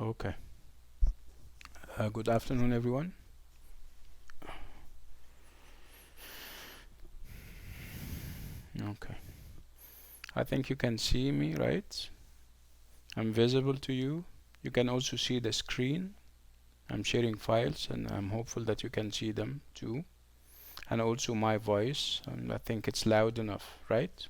Okay. Good afternoon, everyone. Okay. I think you can see me, right? I'm visible to you. You can also see the screen. I'm sharing files, and I'm hopeful that you can see them too. And also my voice, and I think it's loud enough, right?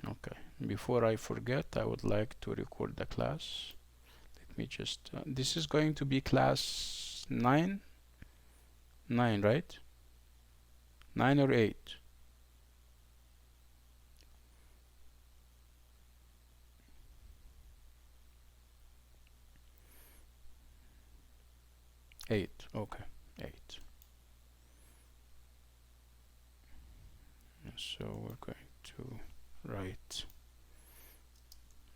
Okay. Before I forget, I would like to record the class. Let me just, this is going to be class 9? 9, right? 9 or 8? 8. Okay. 8. So we're going to write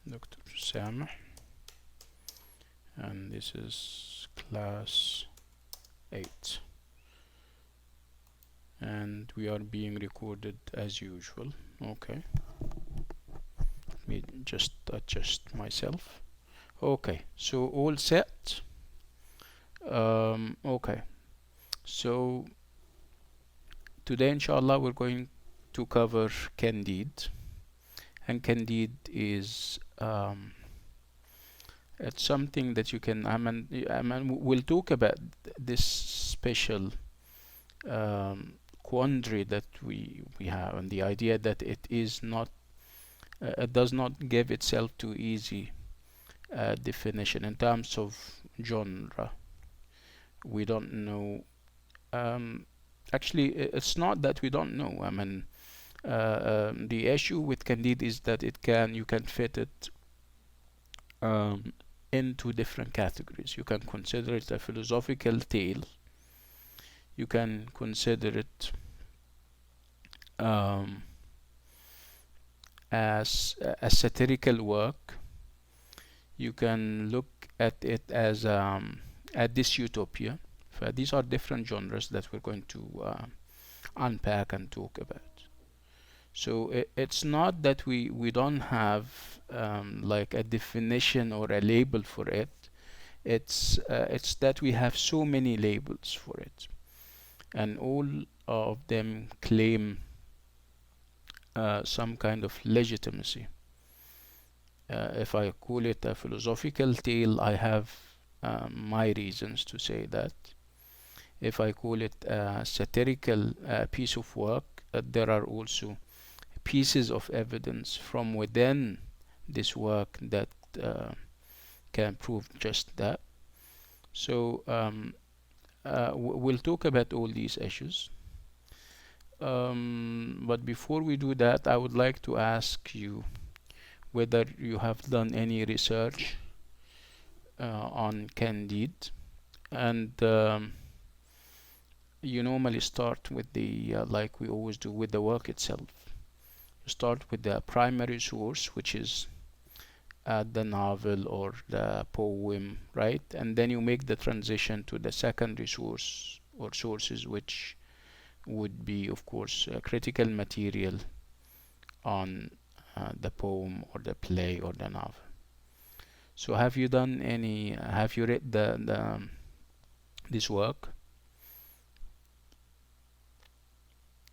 Dr. Sameh, and this is class 8, and we are being recorded as usual. Okay, let me just adjust myself. Okay, so all set. Okay, so today inshallah we're going to cover Candide, and Candide is it's something that you can, we'll talk about this special quandary that we have, and the idea that it is not, it does not give itself too easy definition in terms of genre. We don't know. Actually, it's not that we don't know. The issue with Candide is that you can fit it into different categories. You can consider it a philosophical tale. You can consider it as a satirical work. You can look at it as a dystopia. These are different genres that we're going to unpack and talk about. So it's not that we don't have like a definition or a label for it. It's that we have so many labels for it, and all of them claim some kind of legitimacy. If I call it a philosophical tale, I have my reasons to say that. If I call it a satirical piece of work, there are also pieces of evidence from within this work that can prove just that. So we'll talk about all these issues. But before we do that, I would like to ask you whether you have done any research on Candide, and you normally start with the like we always do with the work itself. You start with the primary source, which is the novel or the poem, right? And then you make the transition to the secondary source or sources, which would be, of course, critical material on the poem or the play or the novel. So have you done any, have you read this work?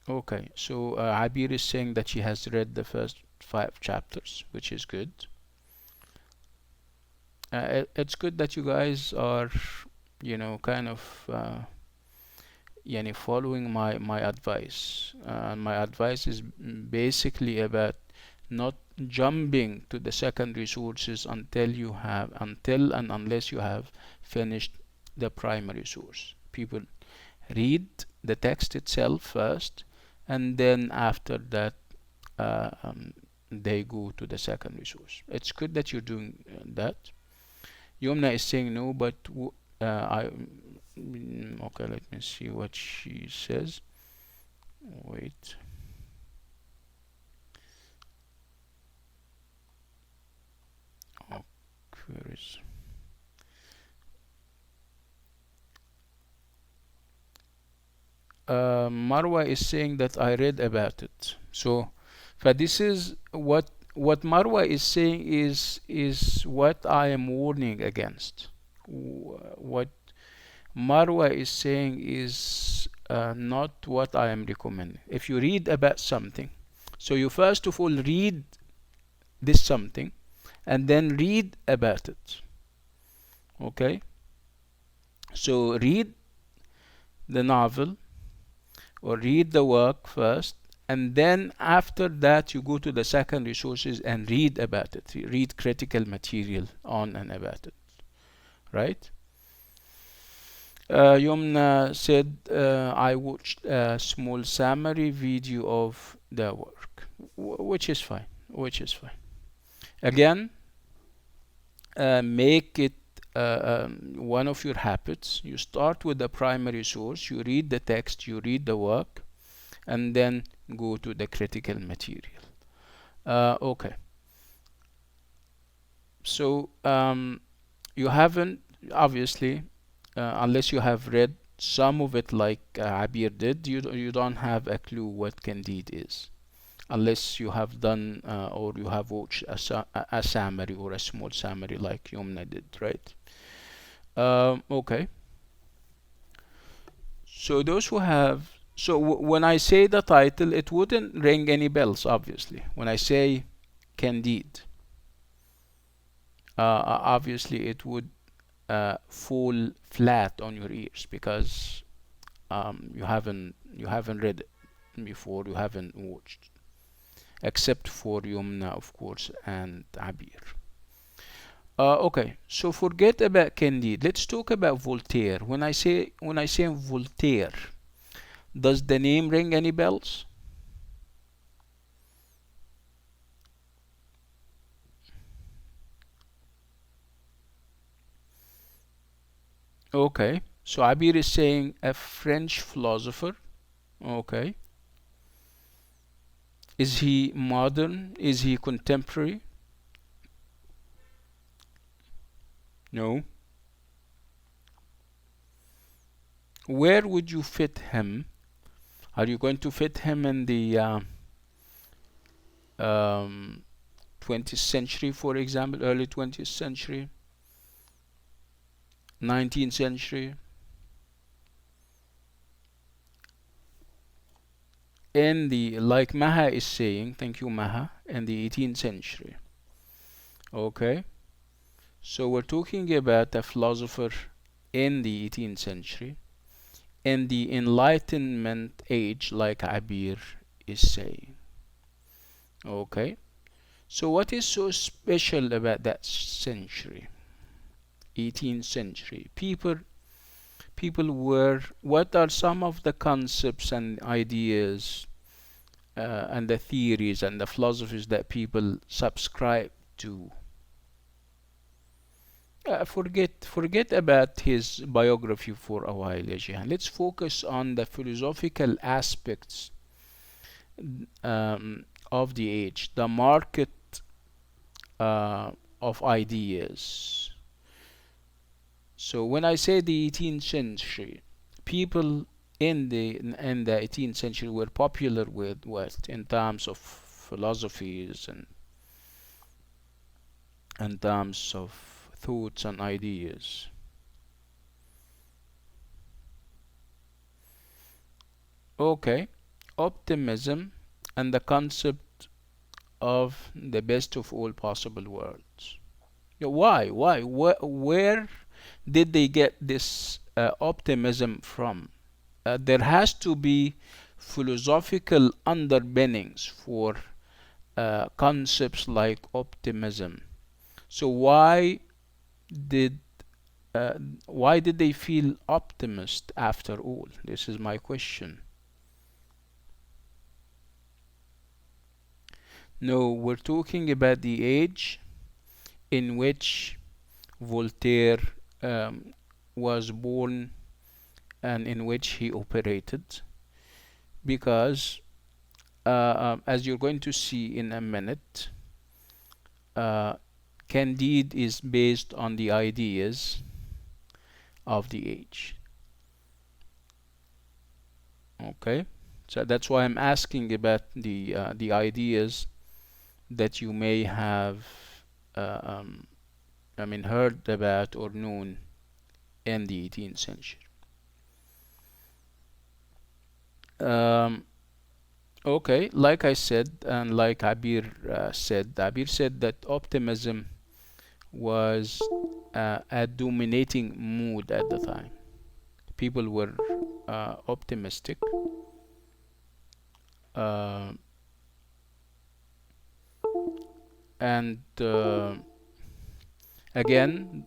Okay, so Abir is saying that she has read the first 5 chapters, which is good. It's good that you guys are, kind of following my advice. My advice is basically about not jumping to the secondary sources until and unless you have finished the primary source. People read the text itself first, and then after that they go to the secondary source. It's good that you're doing that. Yomna is saying no, but okay, let me see what she says. Wait. Oh, where is... Marwa is saying that I read about it. So this is what what Marwa is saying is what I am warning against. What Marwa is saying is not what I am recommending. If you read about something, so you first of all read this something and then read about it. Okay? So read the novel or read the work first, and then after that you go to the secondary sources and read about it. Read critical material on and about it. Right? Yumna said, I watched a small summary video of the work, which is fine. Which is fine. Again, make it one of your habits. You start with the primary source, you read the text, you read the work, and then go to the critical material. Okay. So you haven't, obviously, unless you have read some of it like Abir did, you don't have a clue what Candide is, unless you have done or you have watched a summary or a small summary like Yumna did, right? Okay. So those who have, so when I say the title, it wouldn't ring any bells, obviously. When I say Candide, obviously it would fall flat on your ears because you haven't read it before, you haven't watched, except for Yumna, of course, and Abir. Okay, so forget about Candide. Let's talk about Voltaire. When I say Voltaire, does the name ring any bells? Okay, so Abir is saying a French philosopher. Okay, is he modern? Is he contemporary? No. Where would you fit him? Are you going to fit him in the um, 20th century, for example, early 20th century, 19th century, in the, like Maha is saying, thank you Maha, in the 18th century? Okay, so we're talking about a philosopher in the 18th century, in the Enlightenment age, like Abir is saying. Okay, so what is so special about that century, 18th century? People were, what are some of the concepts and ideas and the theories and the philosophies that people subscribe to? Forget about his biography for a while, ya Jihan. Let's focus on the philosophical aspects of the age, the market of ideas. So when I say the 18th century, people in the 18th century were popular with what in terms of philosophies and in terms of thoughts and ideas. Okay, optimism and the concept of the best of all possible worlds. Yeah, why? Where did they get this optimism from? There has to be philosophical underpinnings for concepts like optimism. So did why did they feel optimist after all? This is my question. No, we're talking about the age in which Voltaire um, was born and in which he operated, because as you're going to see in a minute, uh, Candide is based on the ideas of the age. Okay, so that's why I'm asking about the ideas that you may have heard about or known in the 18th century. Um, okay, like I said, and like Abir said that optimism was a dominating mood at the time. People were optimistic. Uh, and again,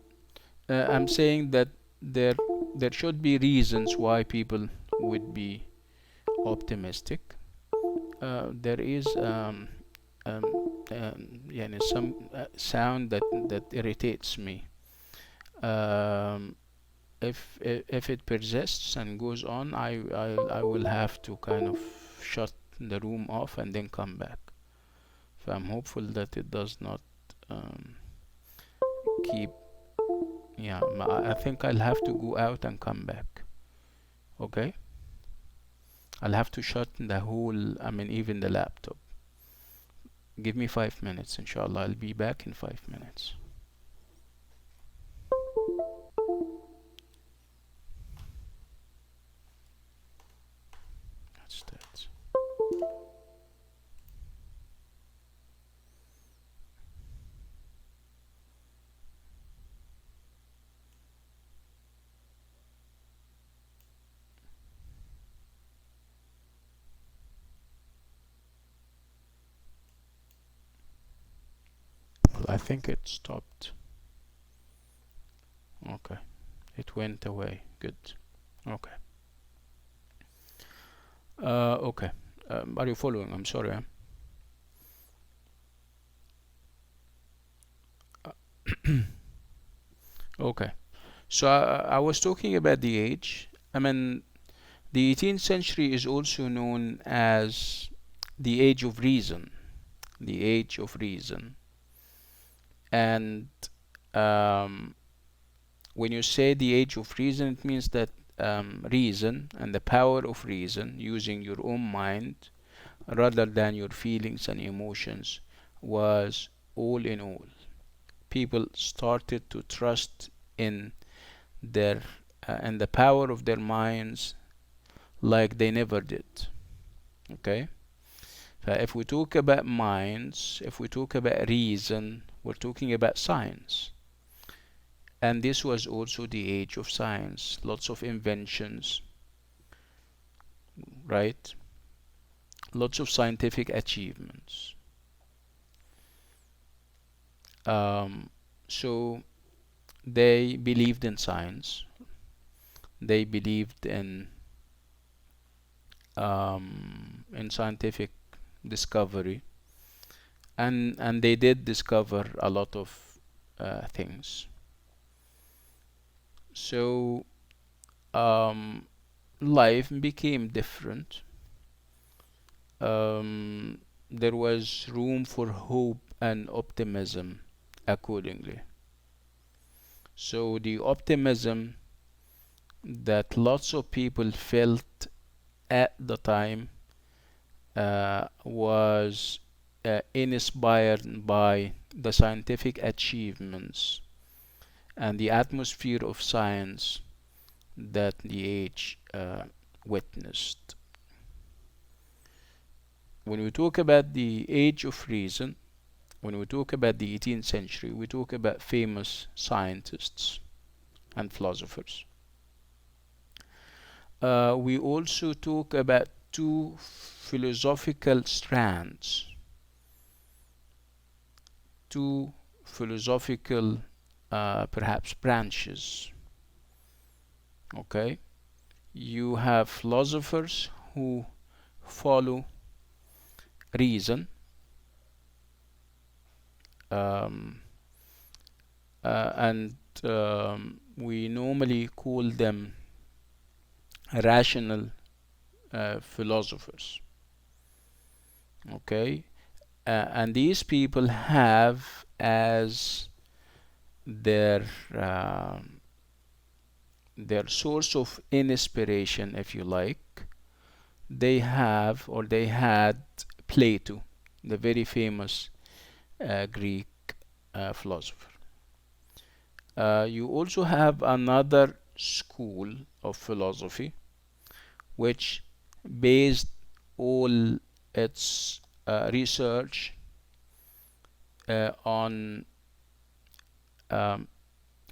I'm saying that there there should be reasons why people would be optimistic. There is some sound that irritates me. Um, if it persists and goes on, I will have to kind of shut the room off and then come back. So I'm hopeful that it does not um, keep. Yeah, I think I'll have to go out and come back. Okay, I'll have to shut the whole. Even the laptop. Give me 5 minutes, inshallah. I'll be back in 5 minutes. That's that. Well, I think it stopped. Okay, it went away. Good. Okay. Okay. Are you following? I'm sorry. Okay. So I was talking about the age. The 18th century is also known as the age of reason. The age of reason. And um, when you say the age of reason, it means that reason and the power of reason, using your own mind rather than your feelings and emotions, was all in all. People started to trust in their and the power of their minds like they never did. Okay, so if we talk about minds, if we talk about reason, we're talking about science. And this was also the age of science. Lots of inventions, right? Lots of scientific achievements. So they believed in science. They believed in scientific discovery, and they did discover a lot of things. So um, life became different. Um, there was room for hope and optimism accordingly. So the optimism that lots of people felt at the time was inspired by the scientific achievements and the atmosphere of science that the age witnessed. When we talk about the age of reason, when we talk about the 18th century, we talk about famous scientists and philosophers. We also talk about two philosophical strands, two philosophical perhaps branches. Okay, you have philosophers who follow reason, um, and we normally call them rational philosophers. Okay, and these people have as their their source of inspiration, if you like, they have or they had Plato, the very famous Greek philosopher. You also have another school of philosophy which based all its research on um,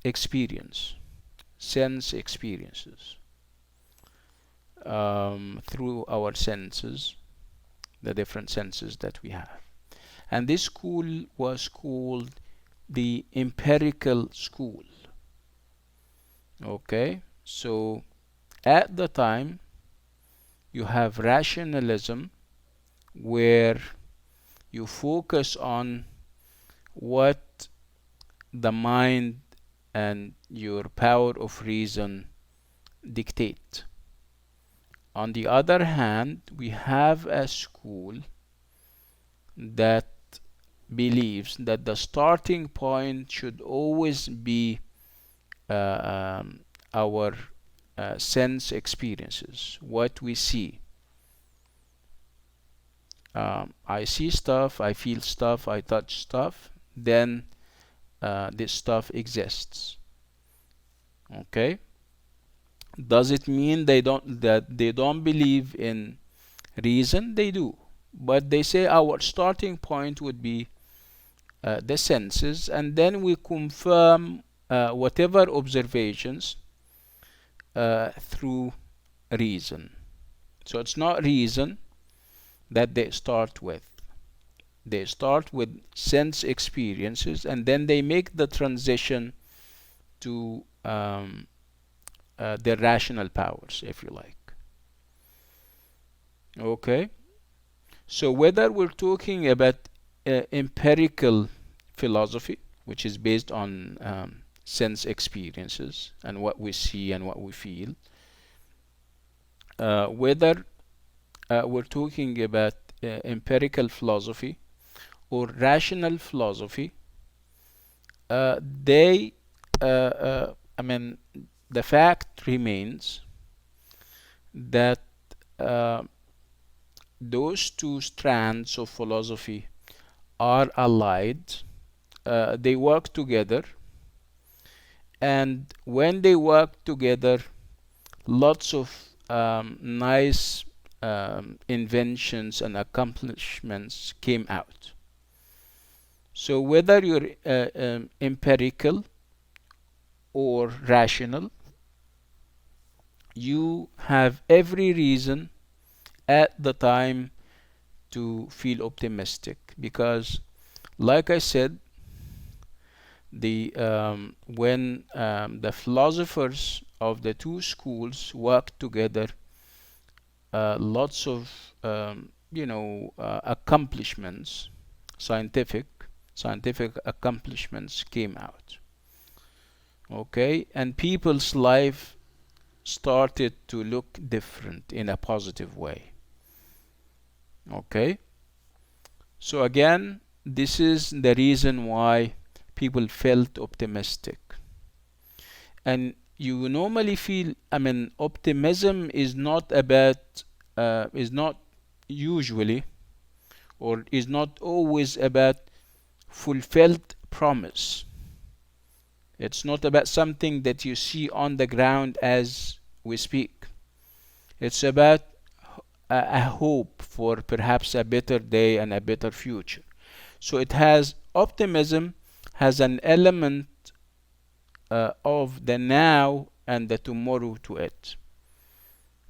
experience, sense experiences, through our senses, the different senses that we have. And this school was called the Empirical School. Okay, so at the time you have rationalism, where you focus on what the mind and your power of reason dictate. On the other hand, we have a school that believes that the starting point should always be our sense experiences, what we see. I see stuff, I feel stuff, I touch stuff, then this stuff exists. Okay? Does it mean that they don't believe in reason? They do, but they say our starting point would be the senses, and then we confirm whatever observations through reason. So it's not reason that they start with. They start with sense experiences, and then they make the transition to their rational powers, if you like. Okay? So whether we're talking about empirical philosophy, which is based on sense experiences and what we see and what we feel, whether we're talking about empirical philosophy or rational philosophy, they, I mean, the fact remains that those two strands of philosophy are allied. They work together, and when they work together, lots of nice inventions and accomplishments came out. So whether you're empirical or rational, you have every reason at the time to feel optimistic, because like I said, the when the philosophers of the two schools worked together, lots of accomplishments, scientific accomplishments came out. Okay, and people's life started to look different in a positive way. Okay, so again, this is the reason why people felt optimistic. And you normally feel, I mean, optimism is not about, is not usually, or is not always about fulfilled promise. It's not about something that you see on the ground as we speak. It's about a hope for perhaps a better day and a better future. So it has, optimism has an element of the now and the tomorrow to it.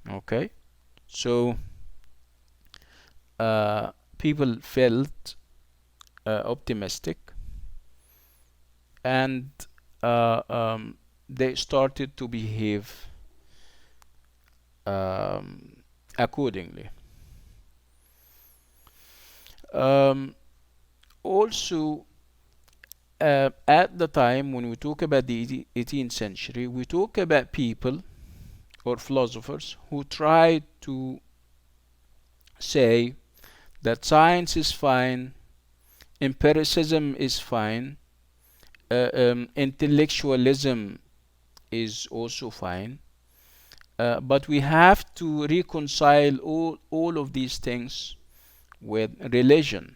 Okay, so people felt optimistic, and they started to behave accordingly. Also, at the time when we talk about the 18th century, we talk about people or philosophers who tried to say that science is fine, empiricism is fine, intellectualism is also fine, but we have to reconcile all of these things with religion.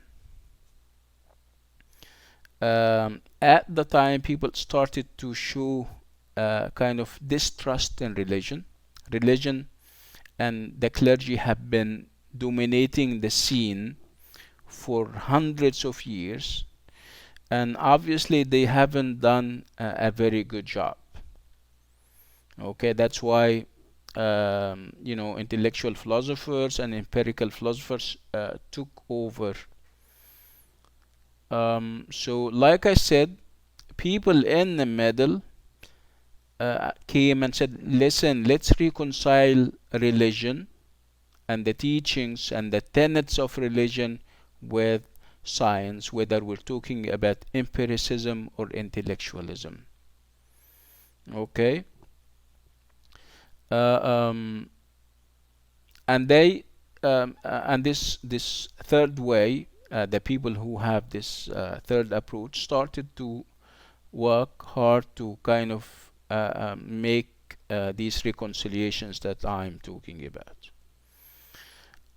at the time people started to show kind of distrust in religion and the clergy have been dominating the scene for hundreds of years, and obviously they haven't done a very good job. Okay, that's why intellectual philosophers and empirical philosophers took over. So like I said, people in the middle came and said, listen, let's reconcile religion and the teachings and the tenets of religion with science, whether we're talking about empiricism or intellectualism. Okay. uh, um, and they and this third way, the people who have this third approach started to work hard to kind of make these reconciliations that I'm talking about.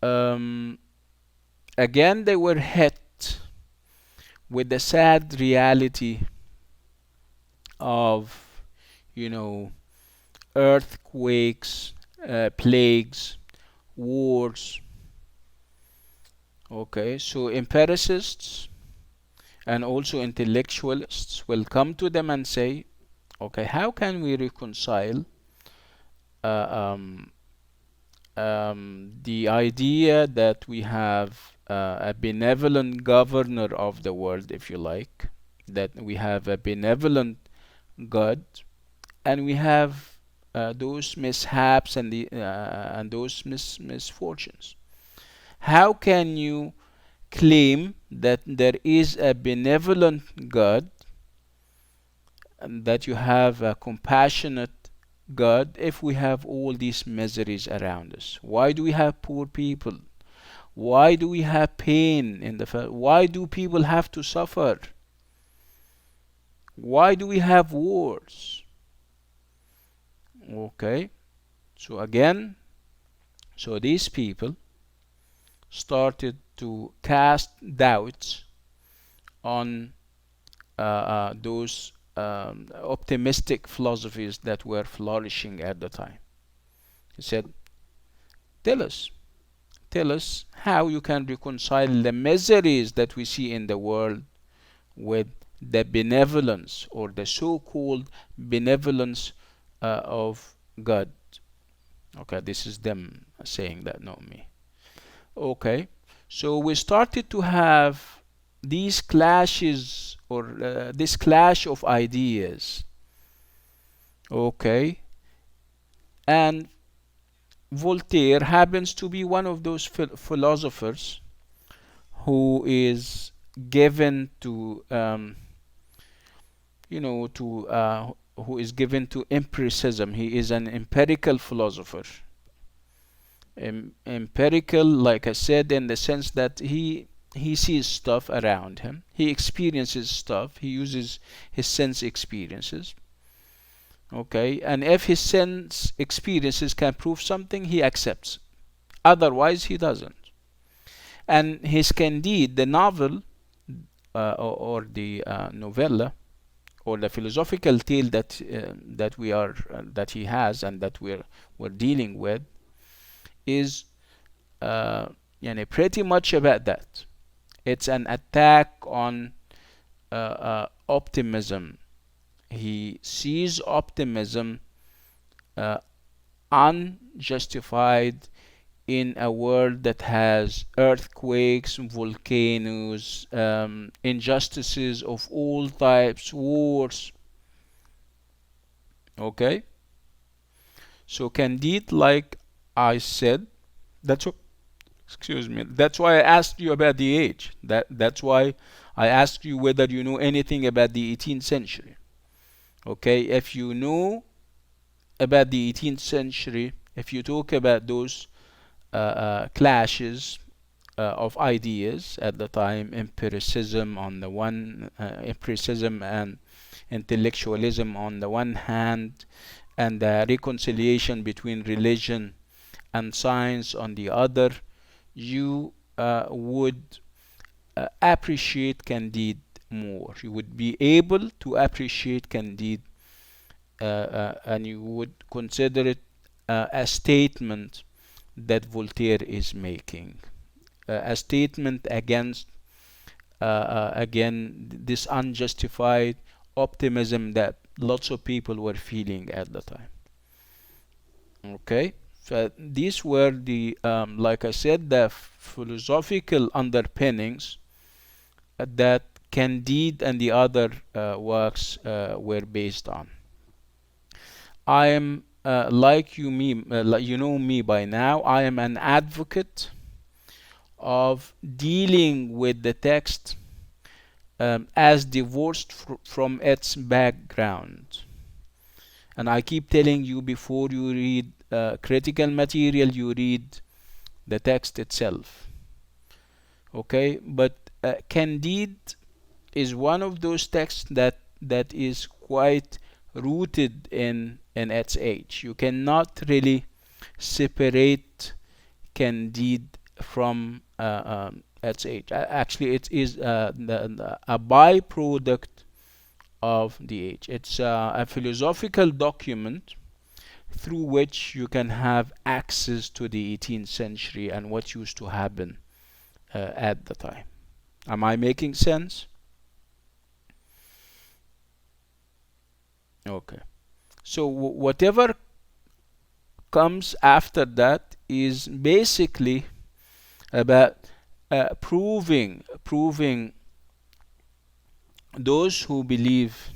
um, Again, they were hit with the sad reality of, you know, earthquakes, plagues, wars. Okay, so empiricists and also intellectualists will come to them and say, okay, how can we reconcile uh, um, the idea that we have a benevolent governor of the world, if you like, that we have a benevolent God, and we have those mishaps and those misfortunes. How can you claim that there is a benevolent God and that you have a compassionate God if we have all these miseries around us? Why do we have poor people? Why do we have pain in the why do people have to suffer? Why do we have wars? Okay, so again, so these people started to cast doubts on those optimistic philosophies that were flourishing at the time. He said, tell us, tell us how you can reconcile the miseries that we see in the world with the benevolence or the so-called benevolence of God. Okay, this is them saying that, not me. Okay, so we started to have these clashes or this clash of ideas. Okay, and Voltaire happens to be one of those philosophers who is given to who is given to empiricism. He is an empirical philosopher. Empirical, like I said, in the sense that he sees stuff around him, he experiences stuff, he uses his sense experiences. Okay, and if his sense experiences can prove something, he accepts, otherwise he doesn't. And his Candide, the novel, or the novella, or the philosophical tale that he has and that we're dealing with, is pretty much about that. It's an attack on optimism. He sees optimism unjustified in a world that has earthquakes, volcanoes, injustices of all types, wars. Okay? So Candide, like I said, that's what, excuse me, that's why I asked you about the age. That's why I asked you whether you know anything about the 18th century. Okay, if you know about the 18th century, if you talk about those clashes of ideas at the time, empiricism on the one, empiricism and intellectualism on the one hand, and the reconciliation between religion and science on the other, you would appreciate Candide more. You would be able to appreciate Candide, and you would consider it a statement that Voltaire is making, a statement against, again, this unjustified optimism that lots of people were feeling at the time. Okay, so these were the, like I said, the philosophical underpinnings that Candide and the other works were based on. I am, like you know me by now, I am an advocate of dealing with the text as divorced from its background. And I keep telling you, before you read critical material, you read the text itself. Okay, but Candide is one of those texts that is quite rooted in its age. You cannot really separate Candide from its age. Actually, it is a byproduct of the age. It's a philosophical document through which you can have access to the 18th century and what used to happen at the time. Am I making sense? Okay. So whatever comes after that is basically about proving those who believe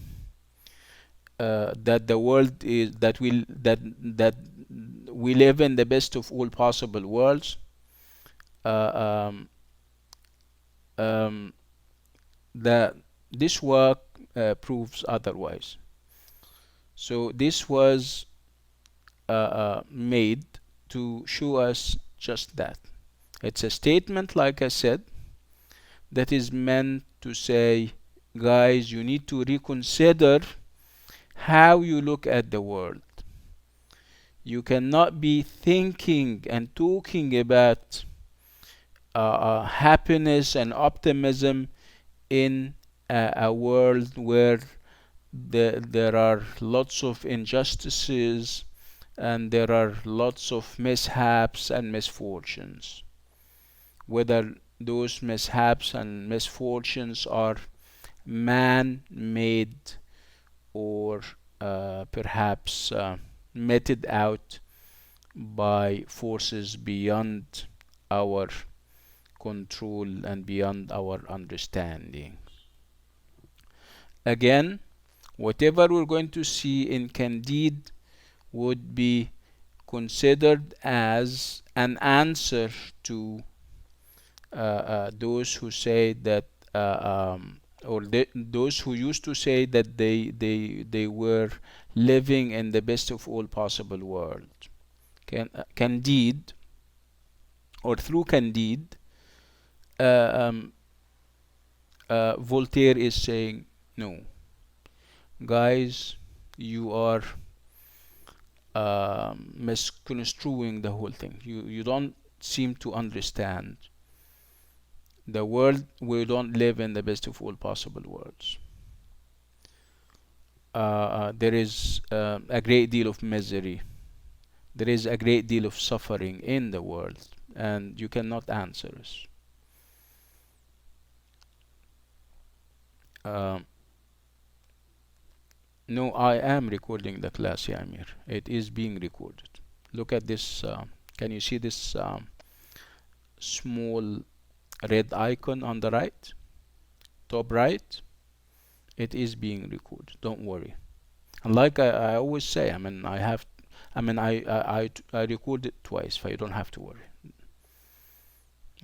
that the world is that we live in the best of all possible worlds. Uh, um, um, that this work proves otherwise. So this was made to show us just that. It's a statement, like I said, that is meant to say, guys, you need to reconsider how you look at the world. You cannot be thinking and talking about happiness and optimism in a world where there are lots of injustices and there are lots of mishaps and misfortunes. Whether those mishaps and misfortunes are man-made or perhaps meted out by forces beyond our control and beyond our understanding. Again, whatever we're going to see in Candide would be considered as an answer to those who say that, those who used to say that they were living in the best of all possible worlds. Candide, or through Candide, um, Voltaire is saying, no, guys, you are misconstruing the whole thing. You don't seem to understand the world. We don't live in the best of all possible worlds. There is a great deal of misery. There is a great deal of suffering in the world, and you cannot answer us. Um, no, I am recording the class, Yamir. It is being recorded. Look at this. Can you see this small red icon on the right, top right? It is being recorded. Don't worry. And like I always say, I record it twice, so you don't have to worry.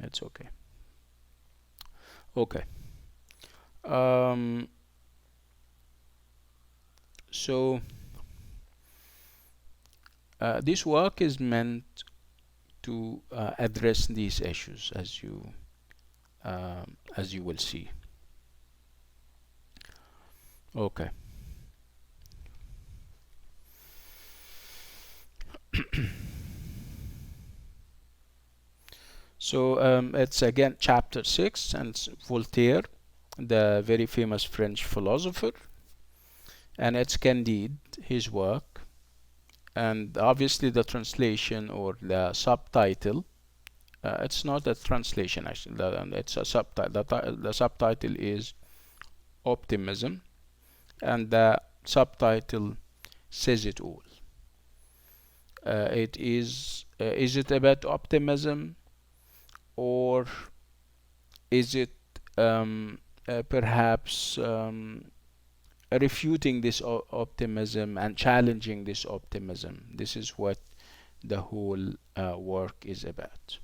It's okay. Okay. So this work is meant to address these issues, as you will see. Okay. So it's again chapter 6, and it's Voltaire. the very famous French philosopher, and it's Candide, his work. And obviously the translation or the subtitle, it's not a translation actually, it's a subtitle. The subtitle is Optimism, and the subtitle says it all. It is it about optimism, or is it perhaps refuting this optimism and challenging this optimism? This is what the whole work is about.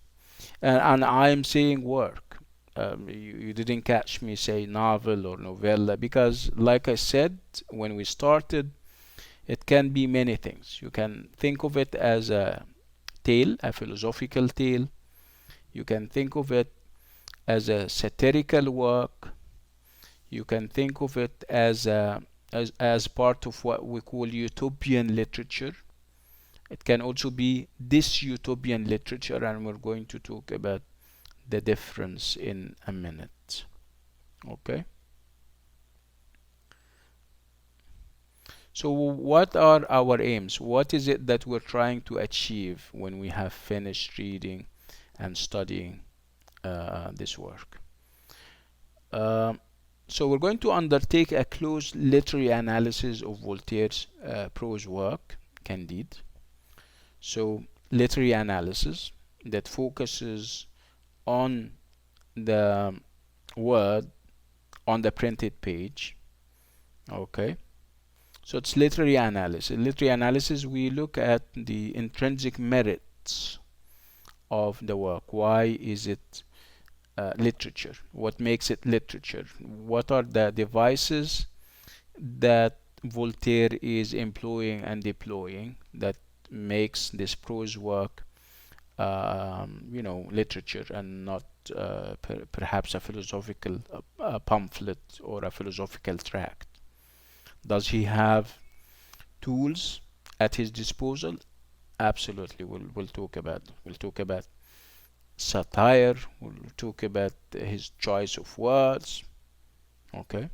And I'm saying work. You didn't catch me say novel or novella, because, like I said when we started, it can be many things. You can think of it as a tale, a philosophical tale. You can think of it as a satirical work. You can think of it as part of what we call utopian literature. It can also be dystopian literature, and we're going to talk about the difference in a minute. Okay? So what are our aims? What is it that we're trying to achieve when we have finished reading and studying this work? So we're going to undertake a close literary analysis of Voltaire's prose work, Candide. So literary analysis that focuses on the word on the printed page. Okay, so it's literary analysis. Literary analysis, we look at the intrinsic merits of the work. Why is it literature? What makes it literature? What are the devices that Voltaire is employing and deploying that makes this prose work literature, and not perhaps a philosophical pamphlet or a philosophical tract? Does he have tools at his disposal? Absolutely. We'll talk about satire. We'll talk about his choice of words. Okay.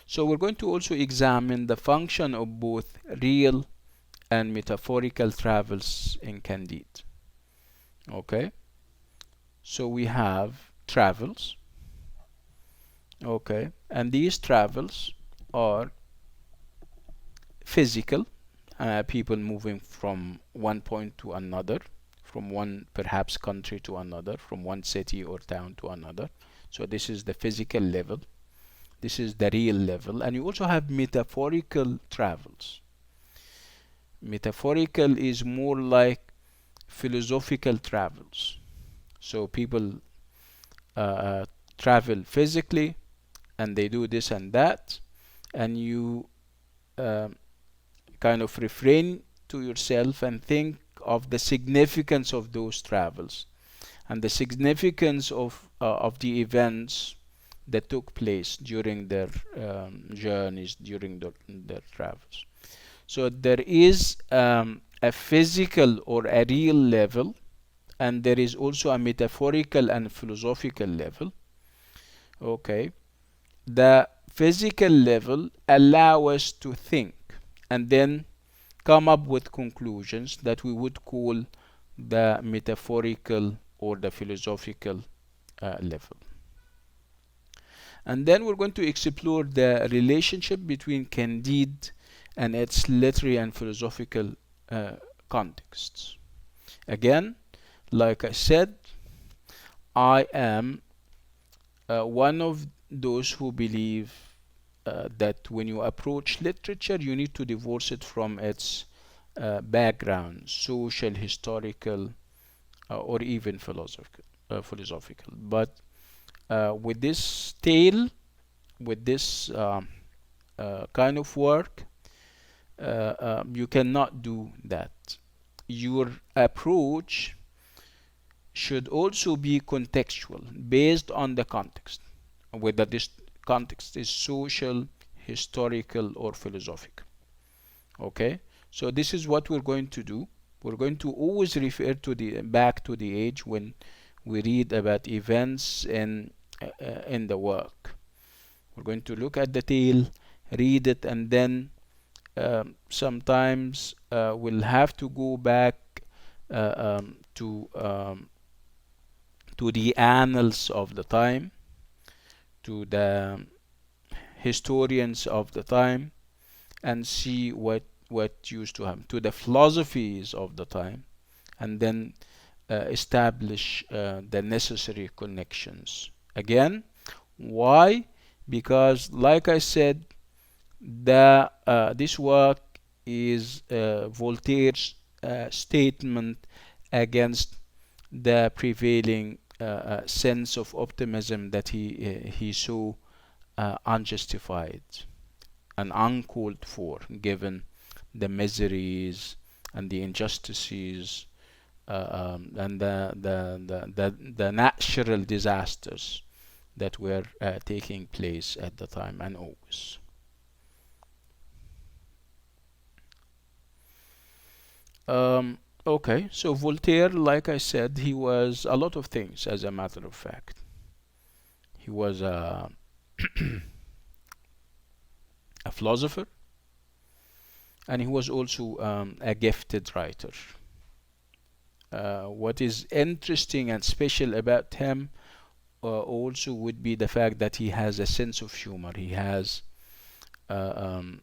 So we're going to also examine the function of both real and metaphorical travels in Candide. Okay. So we have travels. Okay. And these travels are physical, people moving from one point to another, from one perhaps country to another, from one city or town to another. So this is the physical level. This is the real level. And you also have metaphorical travels. Metaphorical is more like philosophical travels. So people travel physically, and they do this and that, and you kind of refrain to yourself and think of the significance of those travels and the significance of the events that took place during their journeys, during their travels. So there is a physical or a real level, and there is also a metaphorical and philosophical level. Okay, the physical level allow us to think and then come up with conclusions that we would call the metaphorical or the philosophical level. And then we're going to explore the relationship between Candide and its literary and philosophical contexts. Again, like I said, I am one of those who believe that when you approach literature, you need to divorce it from its background, social, historical, or even philosophical. But with this tale, with this kind of work, you cannot do that. Your approach should also be contextual, based on the context, whether this context is social, historical, or philosophical. Okay, so this is what we're going to do. We're going to always refer to back to the age when we read about events in in the work. We're going to look at the tale, read it, and then sometimes we'll have to go back to the annals of the time, to the historians of the time, and see what used to happen, to the philosophies of the time, and then establish the necessary connections. Again, why? Because, like I said, this work is Voltaire's statement against the prevailing sense of optimism that he saw unjustified and uncalled for, given the miseries and the injustices and the natural disasters that were taking place at the time and always. Okay, so Voltaire, like I said, he was a lot of things, as a matter of fact. He was a philosopher, and he was also a gifted writer. What is interesting and special about him also would be the fact that he has a sense of humor. He has an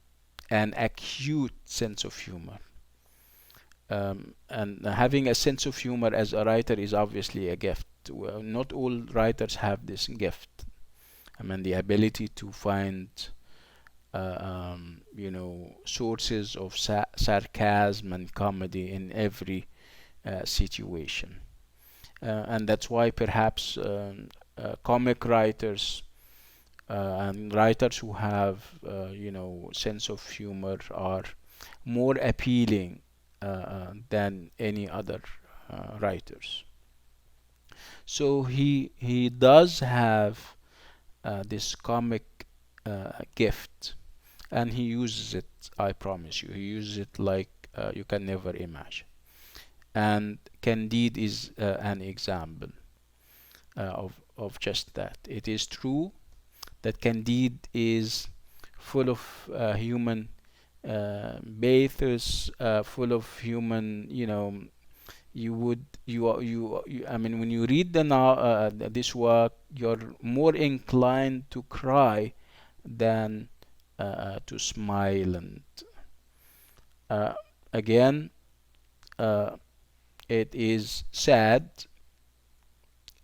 acute sense of humor. And having a sense of humor as a writer is obviously a gift. Well, not all writers have this gift. I mean, the ability to find, sources of sarcasm and comedy in every situation. And that's why perhaps comic writers and writers who have, sense of humor are more appealing than any other writers. So he does have this comic gift, and he uses it. I promise you, he uses it like you can never imagine. And Candide is an example of just that. It is true that Candide is full of human bathos, full of human, I mean, when you read this work, you're more inclined to cry than to smile. And uh, again, it is sad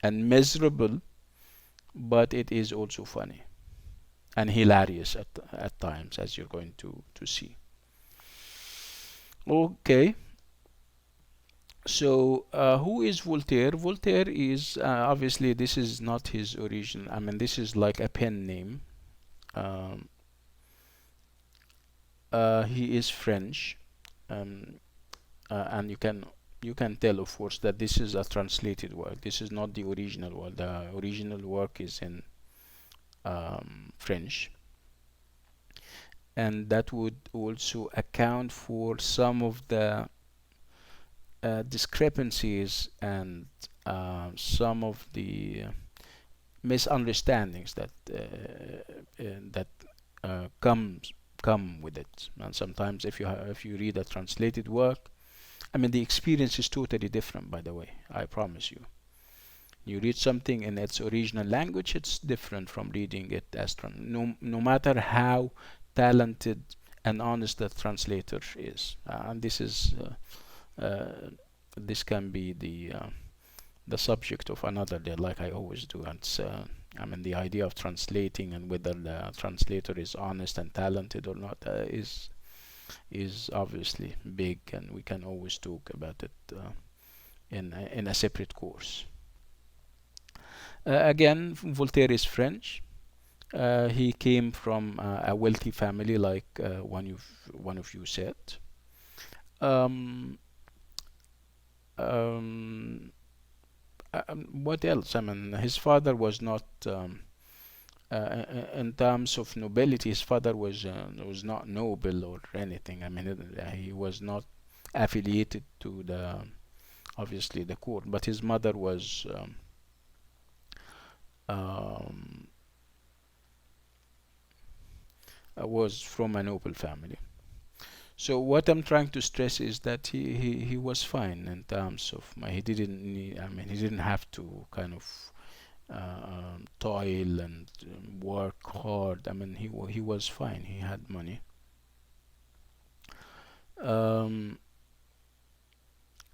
and miserable, but it is also funny and hilarious at times, as you're going to see. Okay, so who is Voltaire? Voltaire is obviously, this is not his original. I mean, this is like a pen name. Um, he is French, um, and you can tell, of course, that this is a translated work. This is not the original work. The original work is in French, and that would also account for some of the discrepancies and some of the misunderstandings that come with it. And sometimes, if you read a translated work, I mean, the experience is totally different. By the way, I promise you. You read something in its original language, it's different from reading it as no matter how talented and honest the translator is. And this can be the subject of another day, like I always do. And I mean, the idea of translating and whether the translator is honest and talented or not is obviously big, and we can always talk about it in a separate course. Again, Voltaire is French. He came from a wealthy family, like one of you said. Um, um, what else? I mean, his father was not, in terms of nobility, his father was not noble or anything. I mean, he was not affiliated to obviously the court, but his mother was um, was from a noble family. So what I'm trying to stress is that he was fine in terms of he didn't need, I mean, he didn't have to kind of toil and work hard. I mean, he was fine. He had money. Um,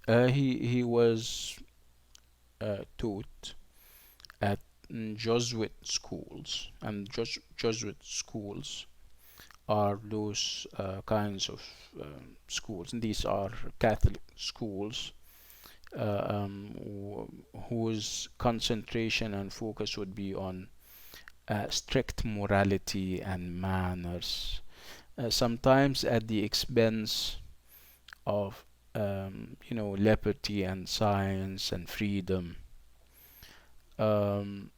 he was taught at Jesuit schools, and Jesuit schools are those kinds of schools. And these are Catholic schools whose concentration and focus would be on strict morality and manners, sometimes at the expense of liberty and science and freedom. Um,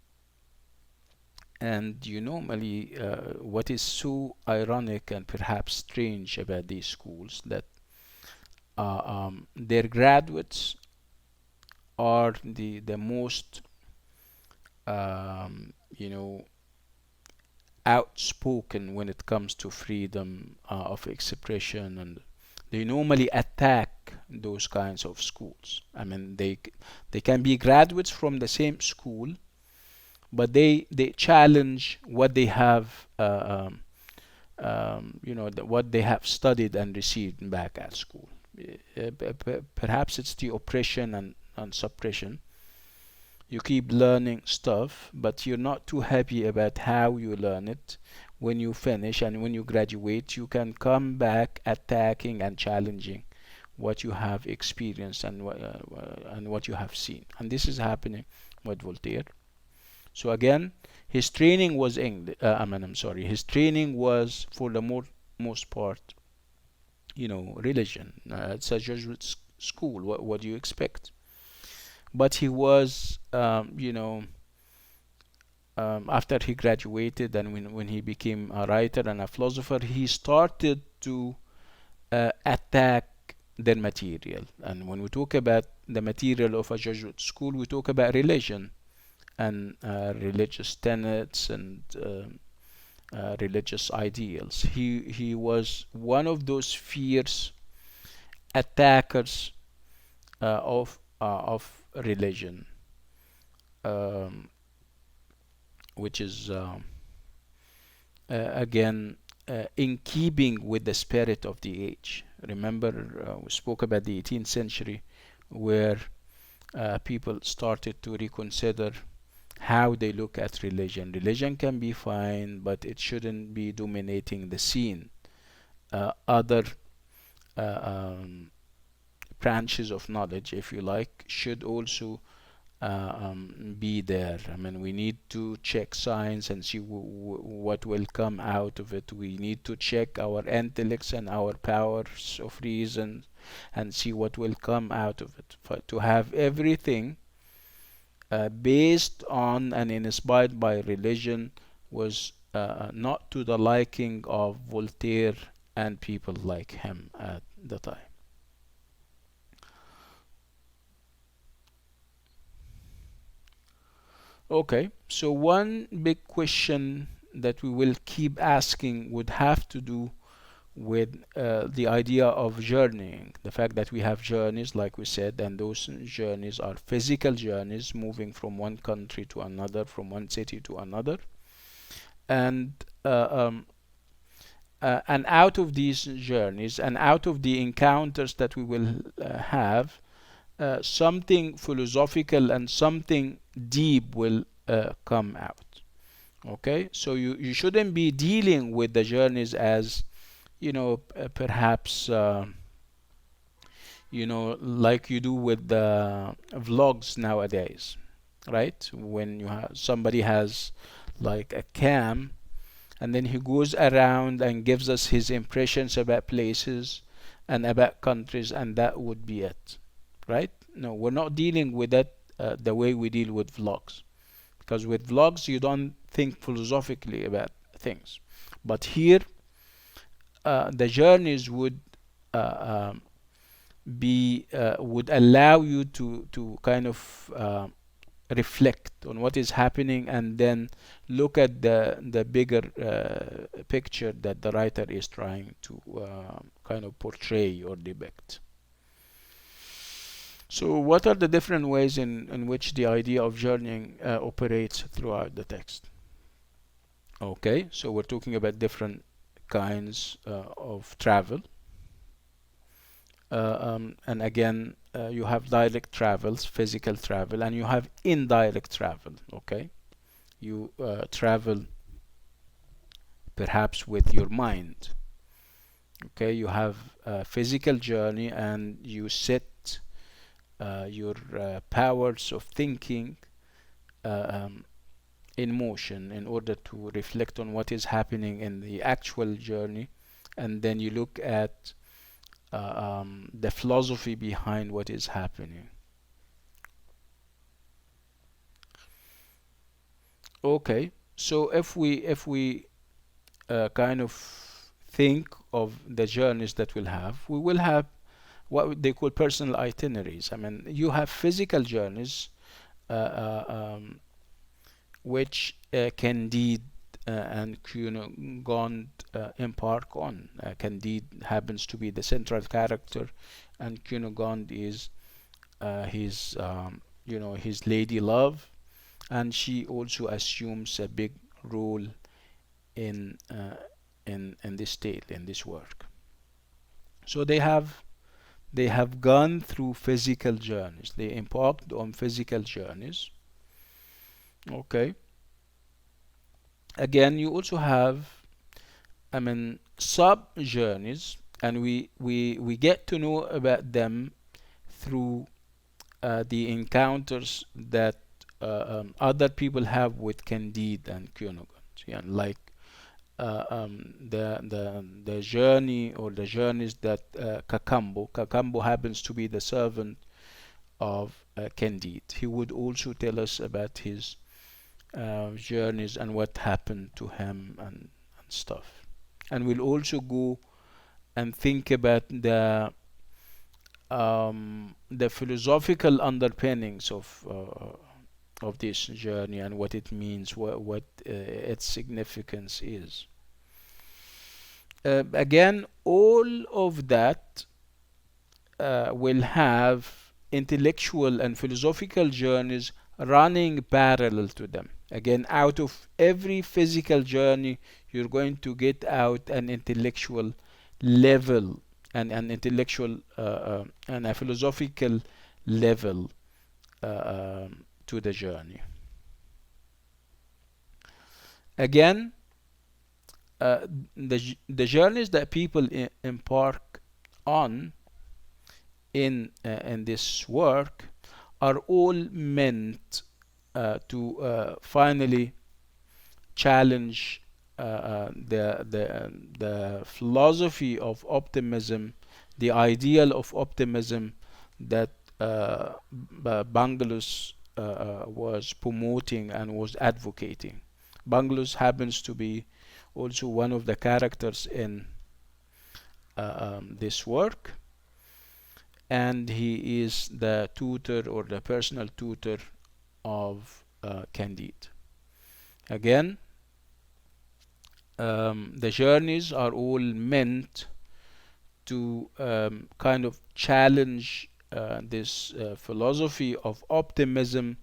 and you normally, what is so ironic and perhaps strange about these schools, that their graduates are the most um, you know outspoken when it comes to freedom of expression, and they normally attack those kinds of schools. I mean, they can be graduates from the same school, but they challenge what they have what they have studied and received back at school. Perhaps it's the oppression and suppression. You keep learning stuff, but you're not too happy about how you learn it. When you finish and when you graduate, you can come back attacking and challenging what you have experienced and what you have seen. And this is happening with Voltaire. So again, his training was English. I'm sorry. His training was, for the most part, religion. It's a Jesuit school. What do you expect? But he was, after he graduated and when he became a writer and a philosopher, he started to attack their material. And when we talk about the material of a Jesuit school, we talk about religion and religious tenets and religious ideals. He was one of those fierce attackers of religion, um, which is again in keeping with the spirit of the age. Remember, we spoke about the 18th century, where people started to reconsider how they look at religion. Religion can be fine, but it shouldn't be dominating the scene. Other uh, um, branches of knowledge, if you like, should also be there. I mean, we need to check science and see what will come out of it. We need to check our intellects and our powers of reason and see what will come out of it. To have everything based on and inspired by religion was not to the liking of Voltaire and people like him at the time. Okay, so one big question that we will keep asking would have to do with the idea of journeying. The fact that we have journeys, like we said, and those journeys are physical journeys, moving from one country to another, from one city to another. And and out of these journeys and out of the encounters that we will have, something philosophical and something deep will come out. Okay, so you shouldn't be dealing with the journeys as perhaps like you do with the vlogs nowadays, right? When somebody has like a cam, and then he goes around and gives us his impressions about places and about countries, and that would be it, right? No, we're not dealing with that the way we deal with vlogs, because with vlogs you don't think philosophically about things, but here the journeys uh, would allow you to kind of reflect on what is happening and then look at the bigger picture that the writer is trying to kind of portray or depict. So what are the different ways in which the idea of journeying operates throughout the text? Okay, so we're talking about different kinds of travel. And again, you have direct travels, physical travel, and you have indirect travel. Okay, you travel perhaps with your mind. Okay, you have a physical journey and you set your powers of thinking in motion in order to reflect on what is happening in the actual journey, and then you look at the philosophy behind what is happening. Okay, so if we kind of think of the journeys that we'll have, we will have what they call personal itineraries. I mean, you have physical journeys uh, which Candide and Cunegond embark on. Candide happens to be the central character, and Cunegond is his his lady love, and she also assumes a big role in in this tale, in this work. So they have gone through physical journeys. They embarked on physical journeys. Okay. Again, you also have, I mean, sub journeys, and we get to know about them through the encounters that other people have with Candide and Cunegund. Yeah, like the journey or the journeys that Cacambo happens to be the servant of Candide. He would also tell us about his journeys and what happened to him and stuff. And we'll also go and think about the philosophical underpinnings of this journey and what it means, what its significance is. Again, all of that will have intellectual and philosophical journeys running parallel to them. Again, out of every physical journey, you're going to get out an intellectual level and an intellectual and a philosophical level to the journey. Again, the journeys that people embark on in this work are all meant to finally challenge the philosophy of optimism, the ideal of optimism that Bangalus was promoting and was advocating. Bangalus happens to be also one of the characters in this work, and he is the tutor or the personal tutor of Candide. Again, the journeys are all meant to kind of challenge this philosophy of optimism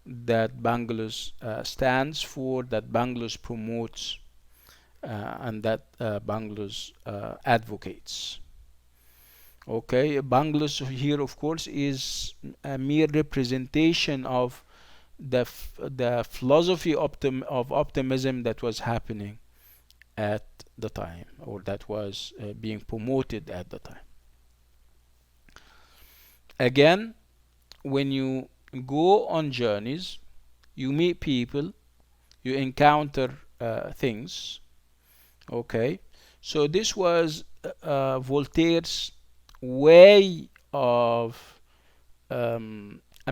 that Bangalus stands for, that Bangalus promotes, and that Bangalus advocates. Okay, Bangalus here, of course, is a mere representation of the philosophy of optimism that was happening at the time, or that was being promoted at the time. Again, when you go on journeys, you meet people, you encounter things. Okay, so this was Voltaire's way of, I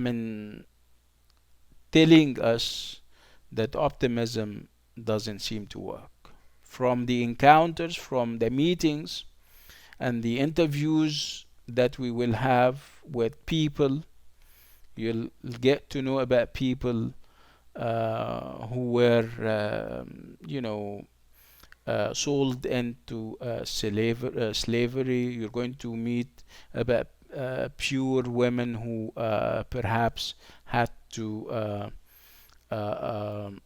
mean, telling us that optimism doesn't seem to work. From the encounters, from the meetings, and the interviews that we will have with people You'll get to know about people who were, sold into slavery. You're going to meet about pure women who perhaps had to, uh, um,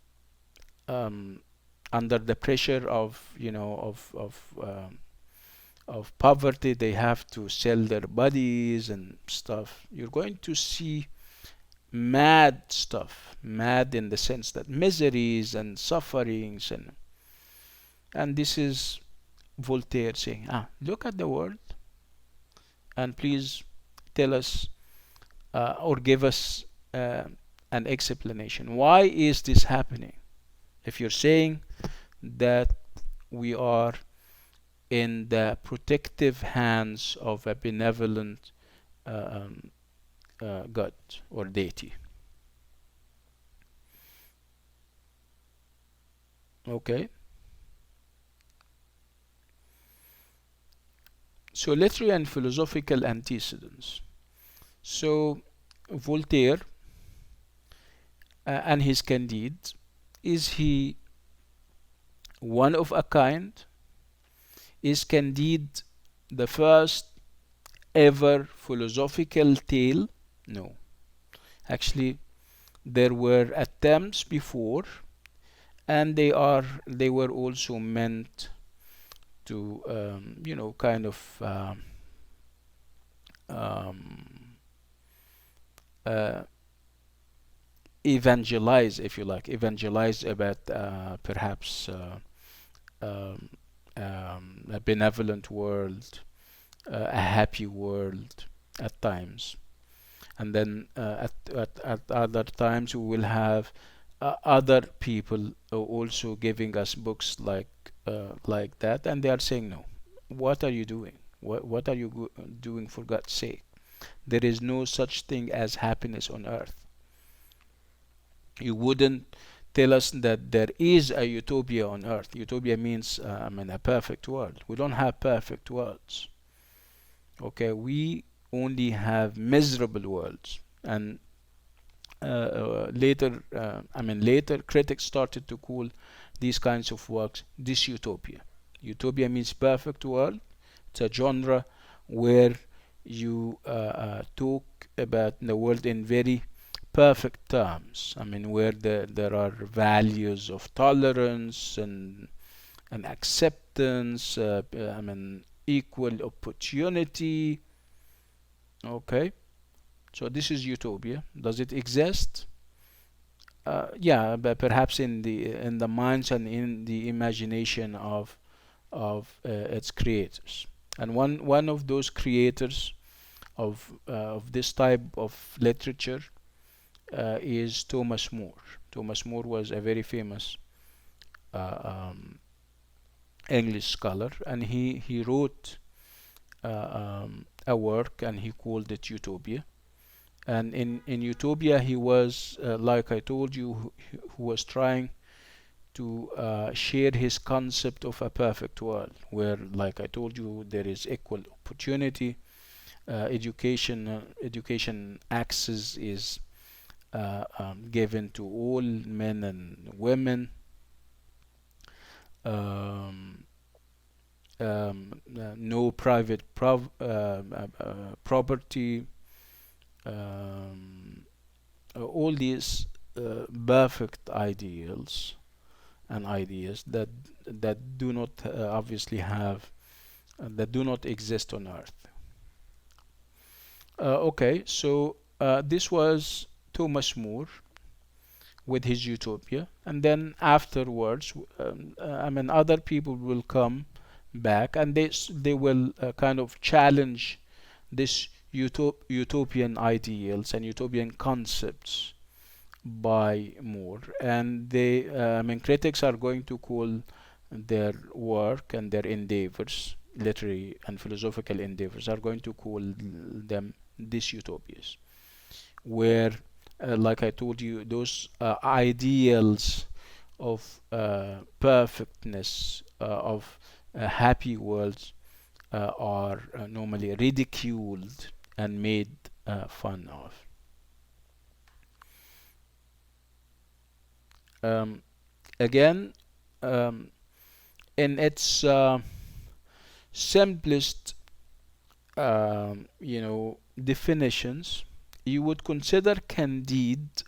um, under the pressure of, of poverty, they have to sell their bodies and stuff. You're going to see mad stuff, mad in the sense that miseries and sufferings, and this is Voltaire saying, look at the world and please tell us, or give us an explanation. Why is this happening? If you're saying that we are in the protective hands of a benevolent um, God or deity. Okay, so literary and philosophical antecedents. So Voltaire and his Candide, is he one of a kind? Is Candide the first ever philosophical tale? No. Actually, there were attempts before, and they were also meant to, kind of um, uh, evangelize, if you like, evangelize about perhaps um, a benevolent world, a happy world at times. And then at other times we will have other people also giving us books like that, and they are saying, no, what are you doing? What are you doing, for God's sake? There is no such thing as happiness on earth. You wouldn't tell us that there is a utopia on earth. Utopia means, a perfect world. We don't have perfect worlds. Okay, we only have miserable worlds. And later critics started to call these kinds of works dystopia. Utopia means perfect world. It's a genre where you talk about the world in very perfect terms. Where there are values of tolerance and acceptance. Equal opportunity. Okay, so this is utopia. Does it exist? Yeah, but perhaps in the minds and in the imagination of its creators. And one of those creators of this type of literature is Thomas More. Thomas More was a very famous uh, um, English scholar, and he wrote a work, and he called it Utopia. And in Utopia, he was, like I told you, who was trying to share his concept of a perfect world, where, like I told you, there is equal opportunity, education access is given to all men and women. Um, no private property. Um, all these perfect ideals and ideas that do not obviously have that do not exist on earth. Okay, so this was Thomas More with his utopia, and then afterwards, other people will come back, and they will kind of challenge this utopian ideals and utopian concepts by More, and critics are going to call their work and their endeavors, literary and philosophical endeavors, are going to call them dystopias, where, like I told you, those ideals of perfectness, of happy worlds, are normally ridiculed and made fun of. Um, Again, um, in its simplest, definitions, you would consider Candide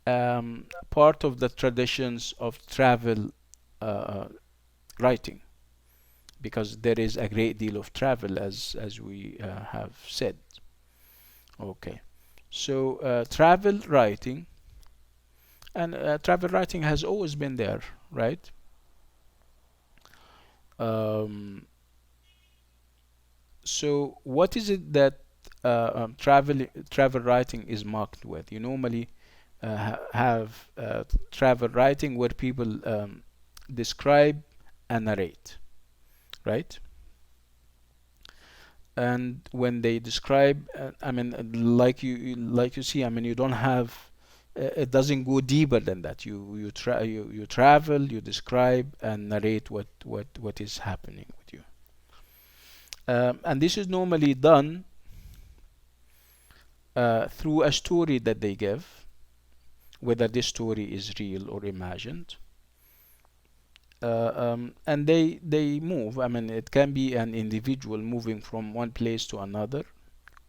part of the traditions of travel uh, writing, because there is a great deal of travel, as we have said. Okay, so travel writing, and travel writing has always been there, right? Um, so what is it that travel writing is marked with? You normally have travel writing where people describe and narrate, right? And when they describe, I mean, like you see, I mean, you don't have, it doesn't go deeper than that. You travel, you describe and narrate what is happening with you. And this is normally done through a story that they give, whether this story is real or imagined. And they move. I mean, it can be an individual moving from one place to another,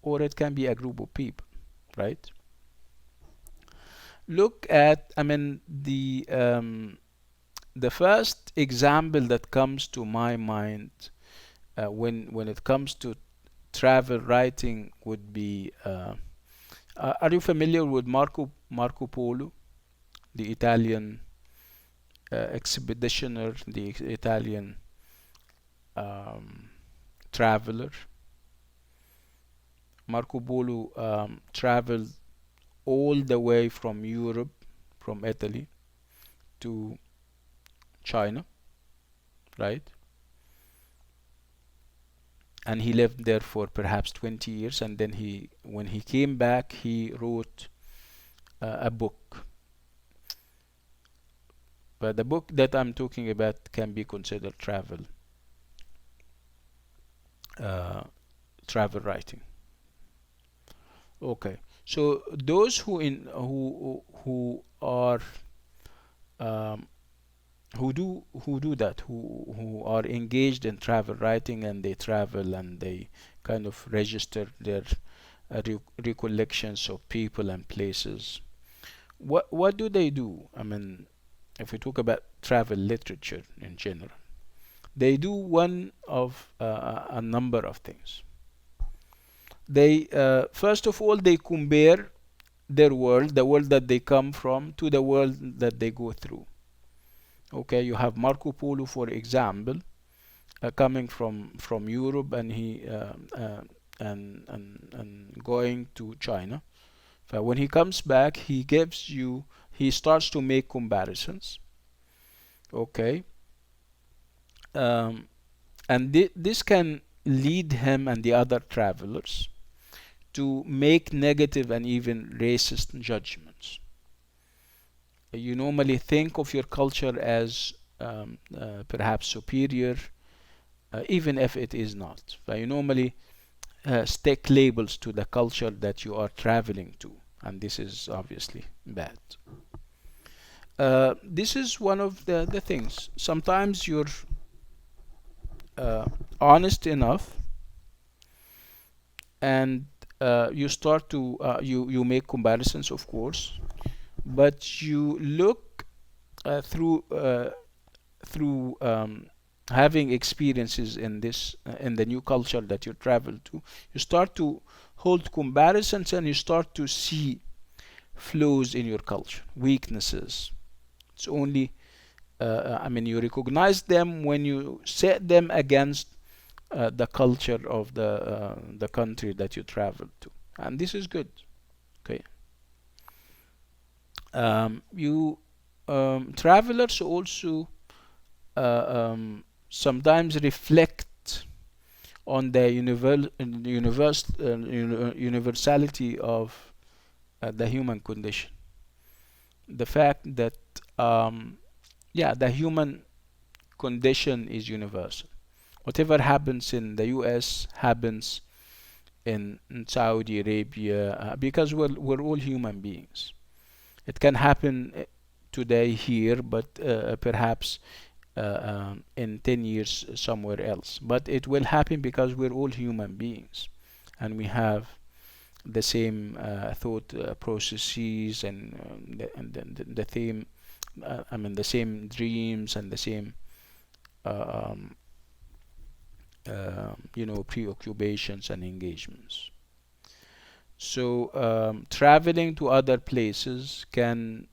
or it can be a group of people, right? Look at, I mean, the first example that comes to my mind when it comes to travel writing would be, are you familiar with Marco Polo, the Italian expeditioner, the Italian um, traveler? Marco Polo traveled all the way from Europe, from Italy to China, right? And he lived there for perhaps 20 years, and then when he came back, he wrote a book. But the book that I'm talking about can be considered uh, travel writing. Okay, so those who are um, who do that, who are engaged in travel writing, and they travel and they kind of register their recollections of people and places. What do they do? I mean, if we talk about travel literature in general, they do one of a number of things. They first of all they compare their world, the world that they come from, to the world that they go through. Okay, you have Marco Polo, for example, coming from Europe, and he and going to China. But when he comes back, he starts to make comparisons. Okay, um, and this can lead him and the other travelers to make negative and even racist judgments. You normally think of your culture as perhaps superior, even if it is not. But you normally stick labels to the culture that you are traveling to, and this is obviously bad. This is one of the things. Sometimes you're uh, honest enough, and you start to you make comparisons, of course, but you look through having experiences in the new culture that you travel to. You start to hold comparisons, and you start to see flaws in your culture, weaknesses. It's only I mean, you recognize them when you set them against the culture of the country that you travel to, and this is good. Okay, you travelers also sometimes reflect on the universality of the human condition. The fact that yeah, the human condition is universal. Whatever happens in the US happens in Saudi Arabia, because we're all human beings. It can happen today here, but perhaps in 10 years somewhere else. But it will happen because we're all human beings and we have the same thought processes and the same, the same dreams and the same um, preoccupations and engagements. So traveling to other places can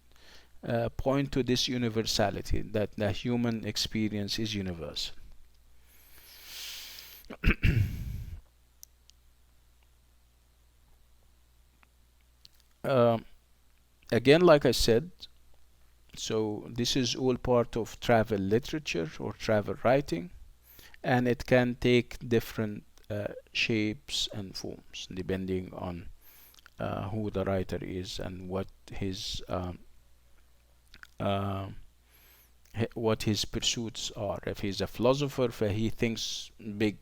point to this universality, that the human experience is universal. Um, Again, like I said, so this is all part of travel literature or travel writing, and it can take different shapes and forms depending on who the writer is and uh, what his pursuits are. If he's a philosopher, he thinks big.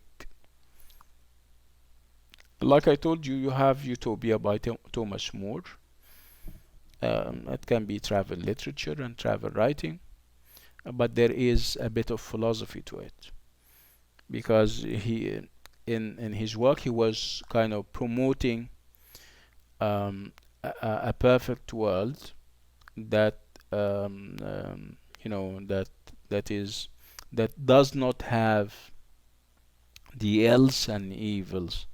Like I told you, you have Utopia by Thomas More. It can be travel literature and travel writing, but there is a bit of philosophy to it because in his work he was kind of promoting a perfect world that that that does not have the ills and evils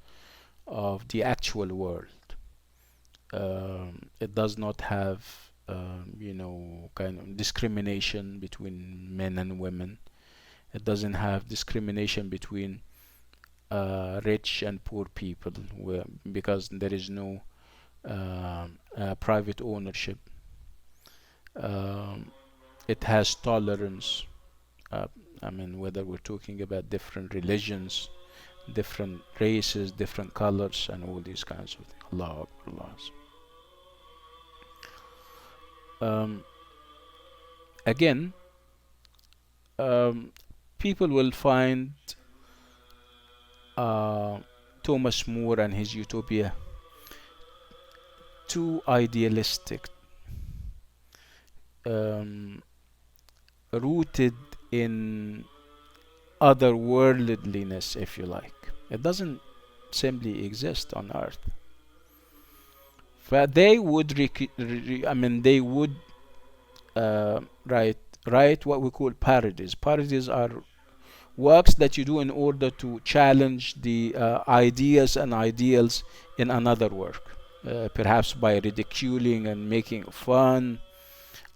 of the actual world. It does not have kind of discrimination between men and women. It doesn't have discrimination between rich and poor people, because there is no private ownership. Um, it has tolerance. Uh, whether we're talking about different religions, different races, different colors, and all these kinds of things. Allah Akbar, Allah. Again, um, people will find uh, Thomas More and his Utopia too idealistic, um, rooted in otherworldliness, if you like. It doesn't simply exist on Earth. But they would, they would write what we call parodies. Parodies are works that you do in order to challenge the ideas and ideals in another work, perhaps by ridiculing and making fun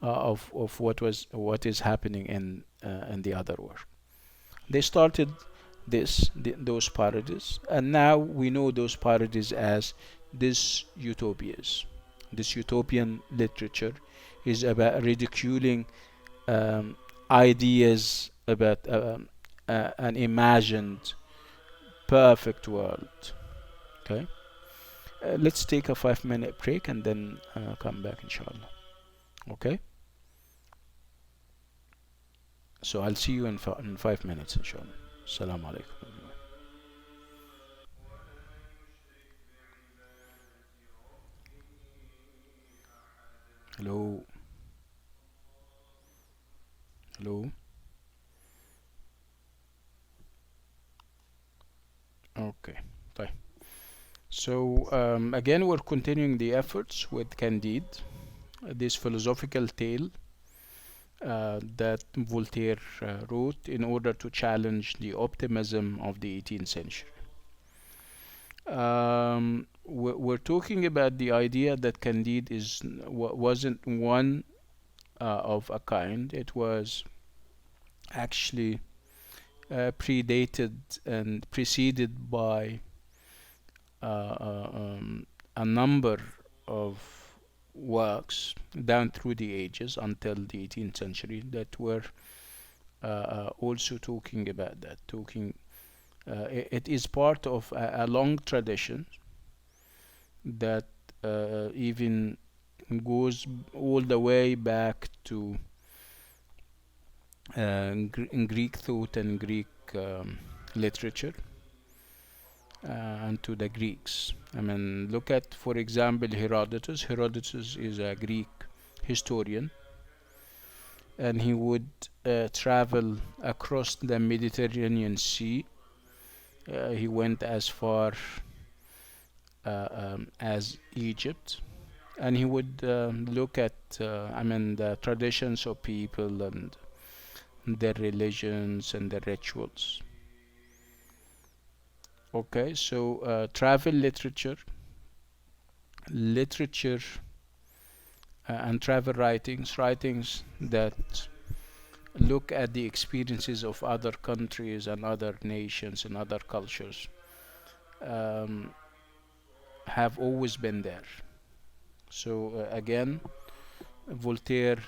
of what is happening in the other work. They started those parodies, and now we know those parodies as this utopias. This utopian literature is about ridiculing um, ideas about an imagined perfect world. Okay, let's take a 5 minute break and then come back, inshallah. Okay, so I'll see you in 5 minutes, inshallah. Assalamu alaikum. Hello, hello. Okay, طيب. So again, we're continuing the efforts with Candide, this philosophical tale that Voltaire wrote in order to challenge the optimism of the 18th century. We're talking about the idea that Candide wasn't one of a kind. It was actually predated and preceded by a number of works down through the ages until the 18th century that were also talking about that. It is part of a long tradition that even goes all the way back to Greek thought and Greek literature, and to the Greeks. Look at, for example, Herodotus. Herodotus is a Greek historian, and he would travel across the Mediterranean Sea. He went as far as Egypt, and he would look at, the traditions of people and their religions and their rituals. Okay, so travel literature, and travel writings that look at the experiences of other countries and other nations and other cultures, um, have always been there. So again, Voltaire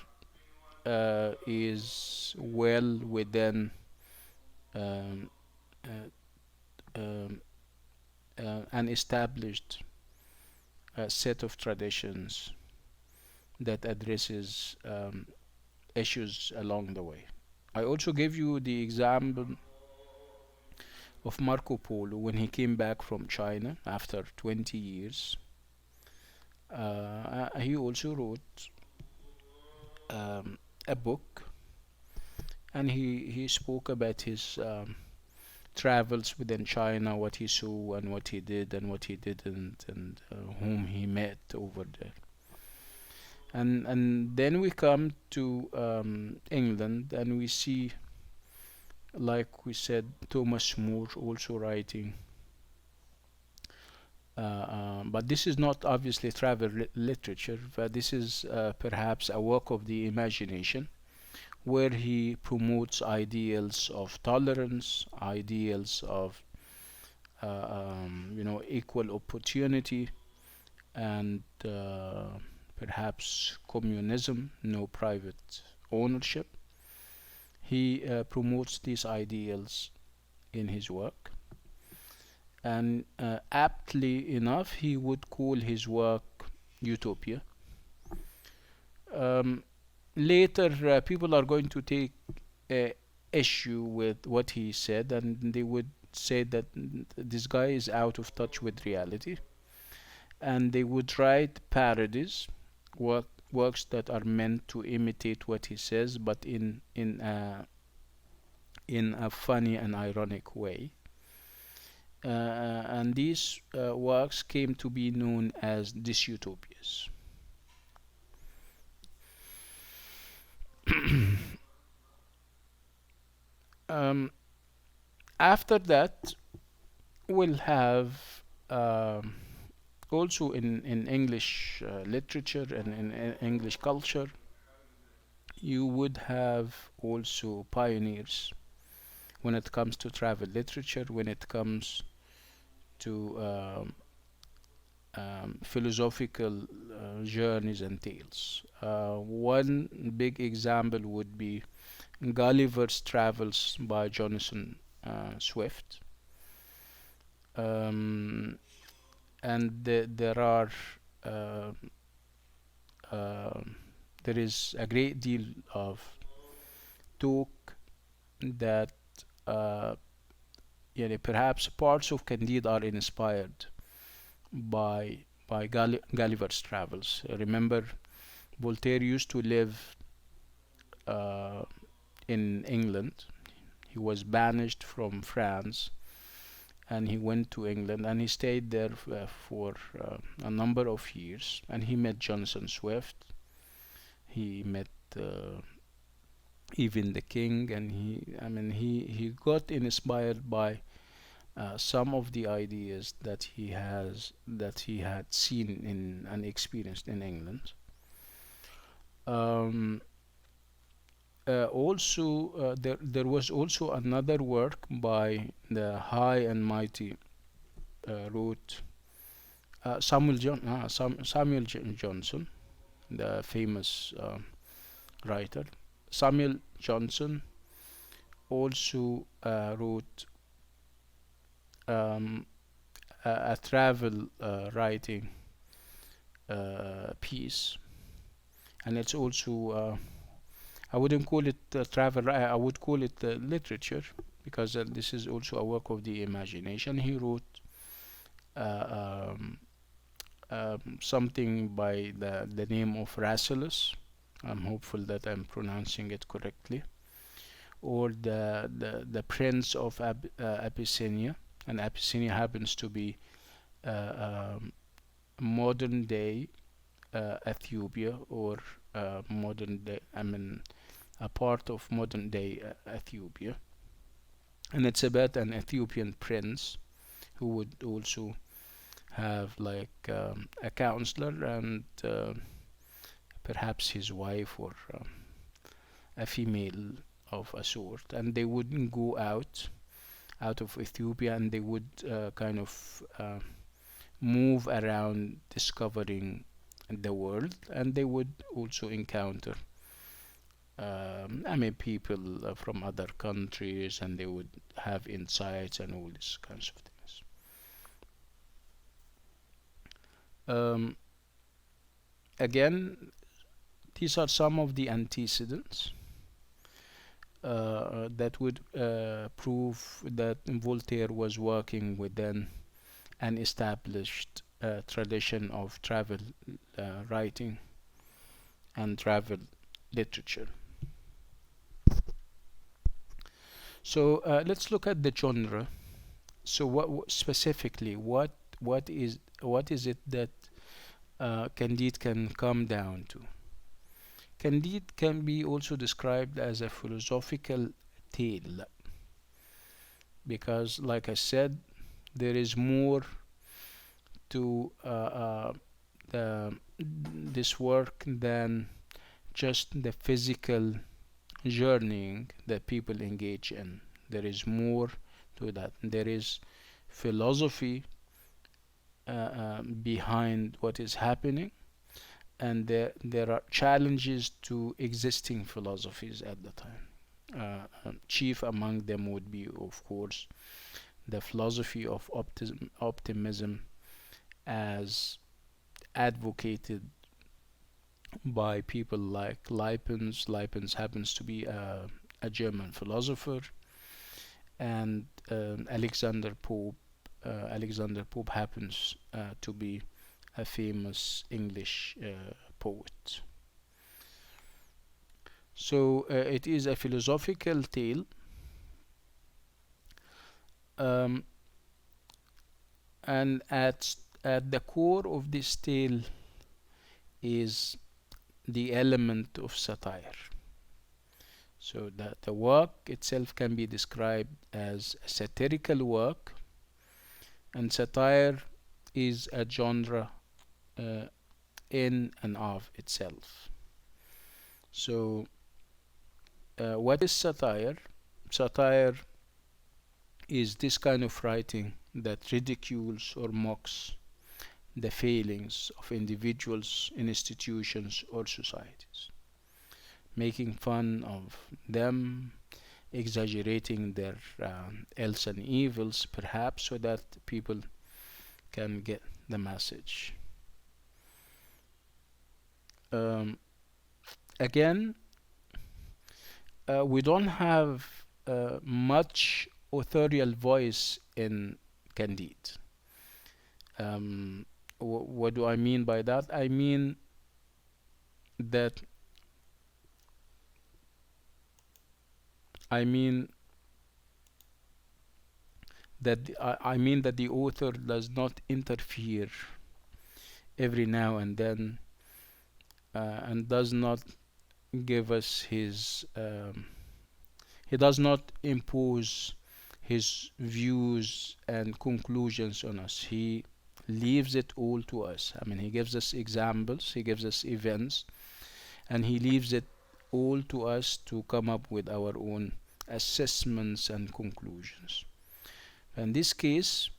is well within um, uh, um, an established set of traditions that addresses issues along the way. I also gave you the example of Marco Polo when he came back from China after 20 years. He also wrote a book, and he spoke about his travels within China, what he saw and what he did and what he didn't, and whom he met over there. And then we come to England, and we see, like we said, Thomas More also writing. But this is not obviously travel literature, but this is perhaps a work of the imagination, where he promotes ideals of tolerance, ideals of equal opportunity, and perhaps communism, no private ownership. He promotes these ideals in his work, and aptly enough, he would call his work utopia. Um, Later, people are going to take uh, issue with what he said, and they would say that this guy is out of touch with reality, and they would write parodies, works that are meant to imitate what he says, but in a funny and ironic way. And these works came to be known as dystopias. um, After that, we'll have also in English literature and in English culture, you would have also pioneers when it comes to travel literature, when it comes to philosophical journeys and tales. One big example would be Gulliver's Travels by Jonathan Swift. Um, and there are uh, uh, there is a great deal of talk that uh, perhaps parts of Candide are inspired by Gulliver's Travels. Remember, Voltaire used to live uh, in England. He was banished from France, and he went to England, and he stayed there for a number of years, and he met Jonathan Swift. He met even the king, and he got inspired by some of the ideas that he had seen in and experienced in England. Um, Also, there was also another work by the high and mighty wrote Samuel Johnson, the famous writer. Samuel Johnson also wrote um, a travel writing piece, and it's also I wouldn't call it travel. I would call it literature, because this is also a work of the imagination. He wrote uh, something by the name of Rasselas, I'm hopeful that I'm pronouncing it correctly. Or the Prince of Abyssinia, and Abyssinia happens to be modern day Ethiopia, or modern day, I mean, a part of modern day Ethiopia. And it's about an Ethiopian prince who would also have like a counselor and perhaps his wife, or a female of a sort, and they wouldn't go out of Ethiopia, and they would kind of move around discovering the world, and they would also encounter I mean, people from other countries, and they would have insights and all these kinds of things. Um, Again, these are some of the antecedents that would prove that Voltaire was working within an established tradition of travel writing and travel literature. So let's look at the genre. So what specifically, what is it that Candide can come down to? Candide can be also described as a philosophical tale because, like I said, there is more to this work than just the physical journeying that people engage in. There is more to that. There is philosophy behind what is happening, and there are challenges to existing philosophies at the time. Chief among them would be, of course, the philosophy of optimism as advocated by people like Leibniz. Leibniz happens to be a German philosopher, and Alexander Pope. Alexander Pope happens to be a famous English poet. So it is a philosophical tale, um, and at the core of this tale is the element of satire. So that the work itself can be described as a satirical work, and satire is a genre uh, in and of itself. So, what is satire? Satire is this kind of writing that ridicules or mocks the failings of individuals, institutions, or societies, making fun of them, exaggerating their ills and evils, perhaps, so that people can get the message. Um, Again, we don't have much authorial voice in Candide. What do I mean by that? I mean that I mean I mean that the author does not interfere every now and then, and does not give us his he does not impose his views and conclusions on us. He leaves it all to us. I mean, he gives us examples, he gives us events, and he leaves it all to us to come up with our own assessments and conclusions. In this case,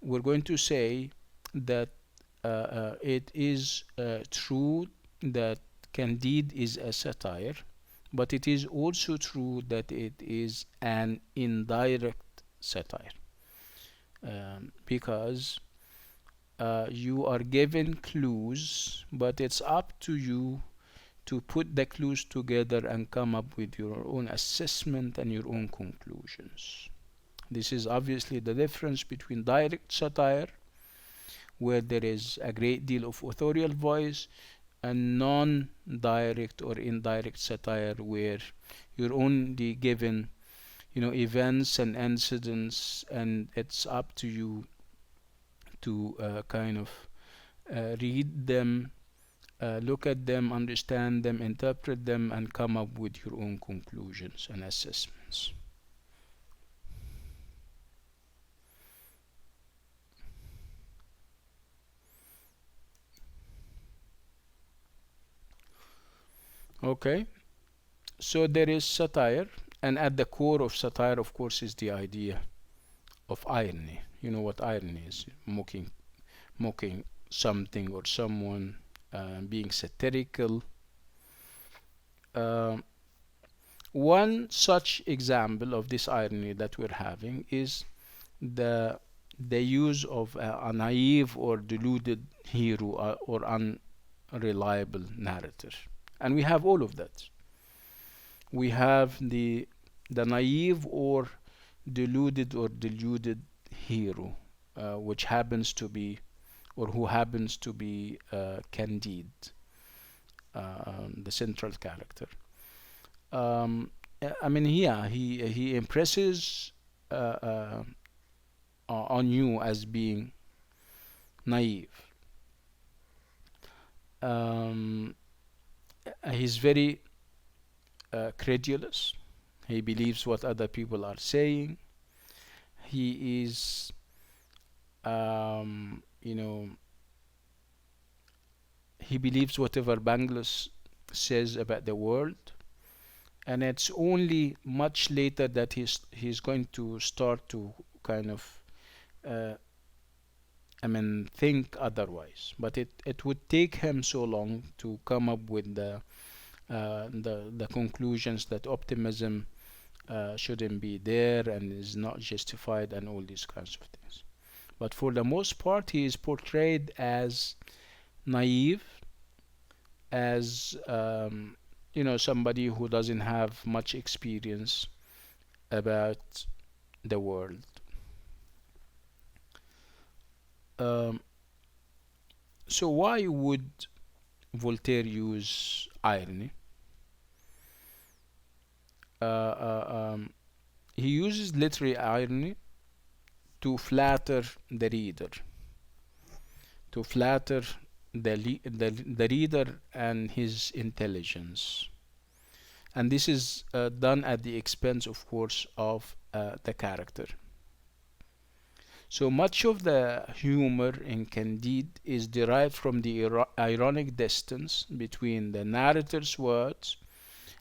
we're going to say that it is true that Candide is a satire, but it is also true that it is an indirect satire, because you are given clues, but it's up to you to put the clues together and come up with your own assessment and your own conclusions. This is obviously the difference between direct satire, where there is a great deal of authorial voice, a non-direct or indirect satire where you're only given, events and incidents, and it's up to you to kind of read them, look at them, understand them, interpret them, and come up with your own conclusions and assessments. Okay, so there is satire, and at the core of satire, of course, is the idea of irony. You know what irony is? Mocking something or someone, being satirical. Uh, One such example of this irony that we're having is the the use of a naive or deluded hero, or unreliable narrator, and we have all of that. We have the naive or deluded hero, which happens to be, or who happens to be, Candide, the central character. I mean, yeah, he impresses on you as being naive. Um, he's very credulous. He believes what other people are saying. He is, um, you know, he believes whatever Bangladesh says about the world, and it's only much later that he's going to start to kind of, uh, think otherwise. But it would take him so long to come up with the conclusions that optimism shouldn't be there and is not justified and all these kinds of things. But for the most part, he is portrayed as naive, as, somebody who doesn't have much experience about the world. Um, so why would Voltaire use irony? Uh, he uses literary irony to flatter the reader, to flatter the reader and his intelligence. And this is done at the expense, of course, of the character. So much of the humor in Candide is derived from the ironic distance between the narrator's words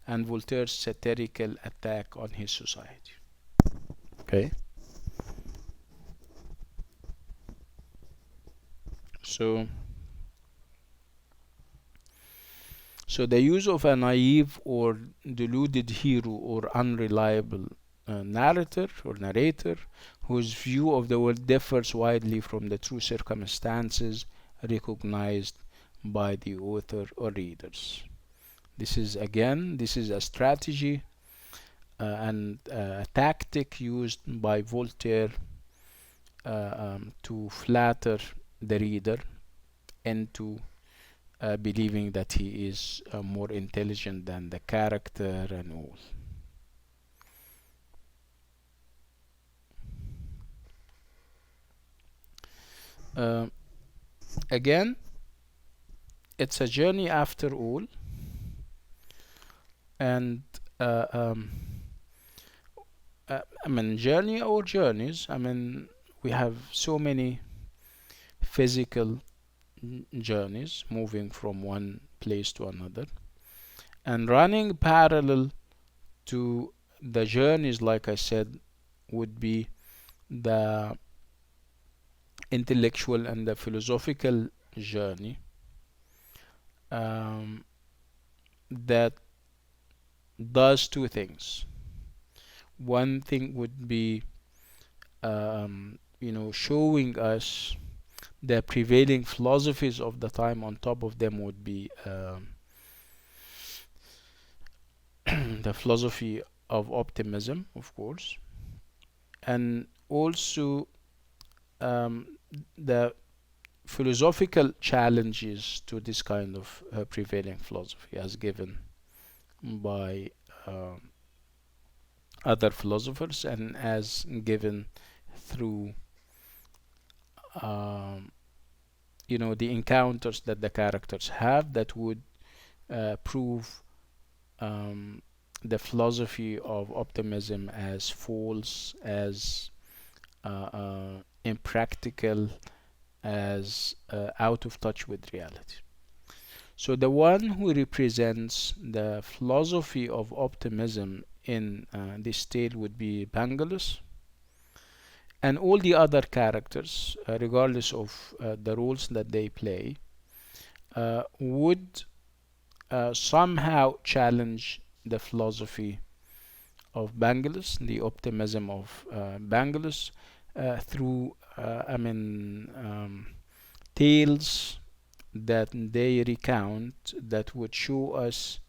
and Voltaire's satirical attack on his society. Okay. So, the use of a naive or deluded hero or unreliable narrator or narrator whose view of the world differs widely from the true circumstances recognized by the author or readers. This is a strategy and a tactic used by Voltaire to flatter the reader into believing that he is more intelligent than the character and all. Uh, Again, it's a journey after all, and journey or journeys. We have so many physical journeys moving from one place to another, and running parallel to the journeys, like I said, would be the intellectual and the philosophical journey, that does two things. One thing would be, showing us the prevailing philosophies of the time. On top of them would be the philosophy of optimism, of course, and also the philosophical challenges to this kind of prevailing philosophy as given by other philosophers and as given through um, the encounters that the characters have that would prove um, the philosophy of optimism as false, as impractical, as out of touch with reality. So the one who represents the philosophy of optimism in this tale would be Pangolus, and all the other characters, regardless of the roles that they play, would somehow challenge the philosophy of Pangolus, the optimism of Pangolus, through, tales that they recount that would show us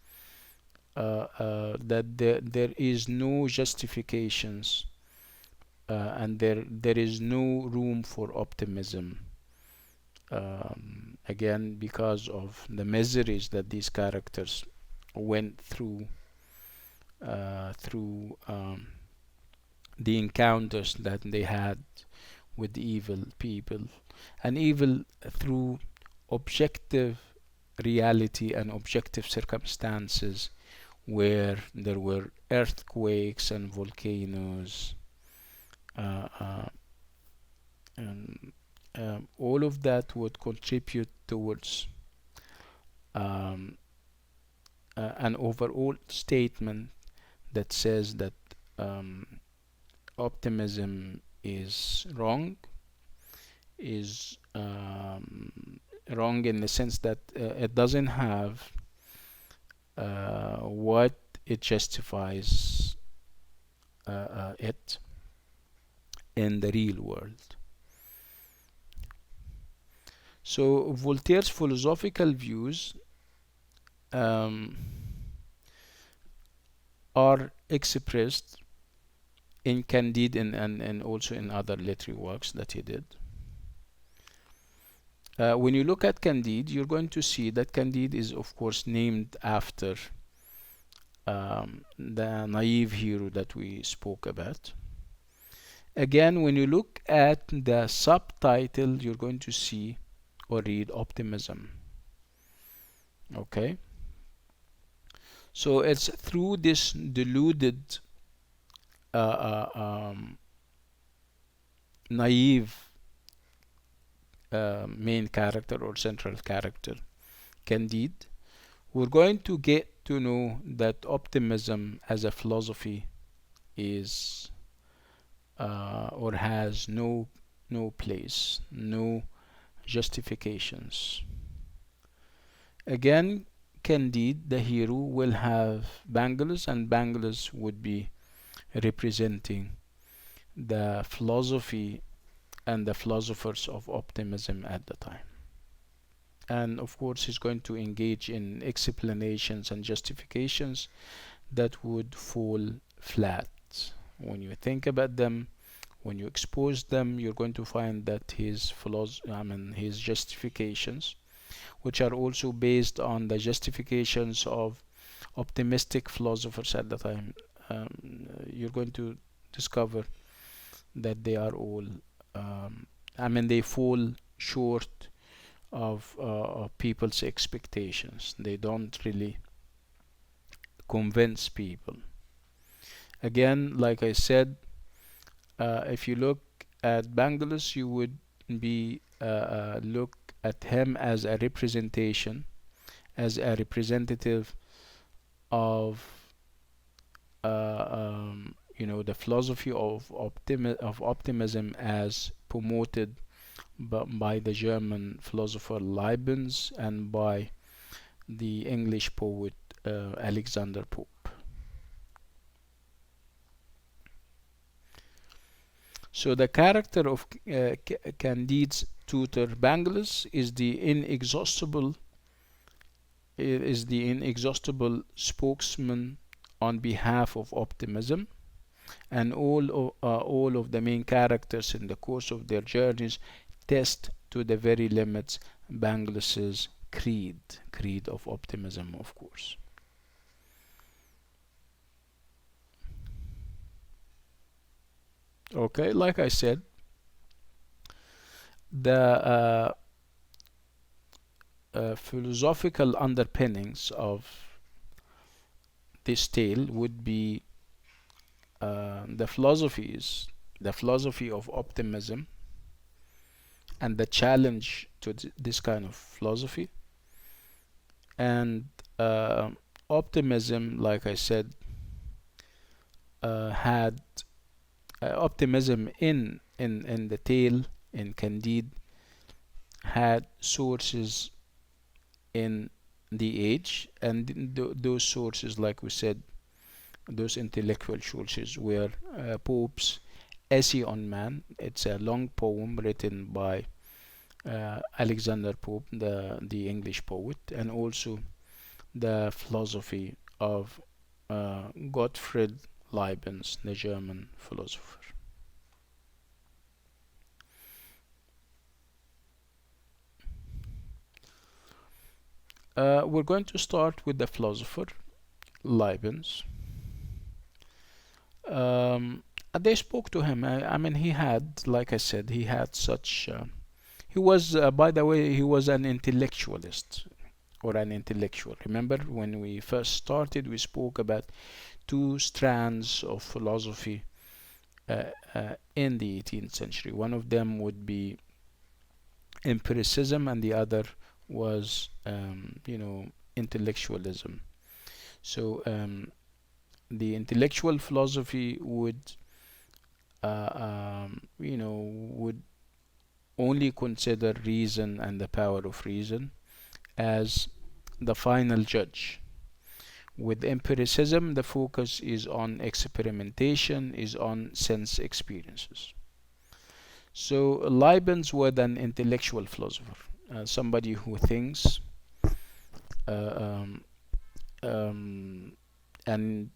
that there is no justifications and there is no room for optimism, again because of the miseries that these characters went through through the encounters that they had with evil people, and even through objective reality and objective circumstances where there were earthquakes and volcanoes, uh, uh, and all of that would contribute towards um, an overall statement that says that um, optimism is wrong, is wrong in the sense that it doesn't have what it justifies it in the real world. So Voltaire's philosophical views um, are expressed in Candide and also in other literary works that he did. When you look at Candide, you're going to see that Candide is, of course, named after the naive hero that we spoke about. Again, when you look at the subtitle, you're going to see or read optimism. Okay? So it's through this deluded, naive main character or central character, Candide, we're going to get to know that optimism as a philosophy is or has no place, no justifications. Again, Candide, the hero, will have Pangolus, and Pangolus would be representing the philosophy and the philosophers of optimism at the time. And of course, he's going to engage in explanations and justifications that would fall flat. When you think about them, when you expose them, you're going to find that his justifications, which are also based on the justifications of optimistic philosophers at the time, you're going to discover that they are all, they fall short of people's expectations. They don't really convince people. Again, like I said, if you look at Pangolus, you would be look at him as a representation, as a representative of the philosophy of optimism as promoted by the German philosopher Leibniz and by the English poet Alexander Pope. So the character of Candide's tutor Pangolus is the inexhaustible spokesman on behalf of optimism, and all of the main characters in the course of their journeys test to the very limits. Banglas's creed of optimism, of course. Okay, like I said, the philosophical underpinnings of this tale would be the philosophy of optimism, and the challenge to this kind of philosophy. And optimism, like I said, had optimism in the tale in Candide had sources in the age, and those sources, like we said, those intellectual sources were Pope's Essay on Man. It's a long poem written by Alexander Pope, the English poet, and also the philosophy of Gottfried Leibniz, the German philosopher. We're going to start with the philosopher Leibniz. They spoke to him. I mean, he had, like I said, he had such. He was, by the way, he was an intellectualist or an intellectual. Remember when we first started, we spoke about two strands of philosophy in the 18th century. One of them would be empiricism, and the other was, intellectualism. So the intellectual philosophy would only consider reason and the power of reason as the final judge. With empiricism, the focus is on experimentation, is on sense experiences. So Leibniz was an intellectual philosopher, somebody who thinks uh, um, um, and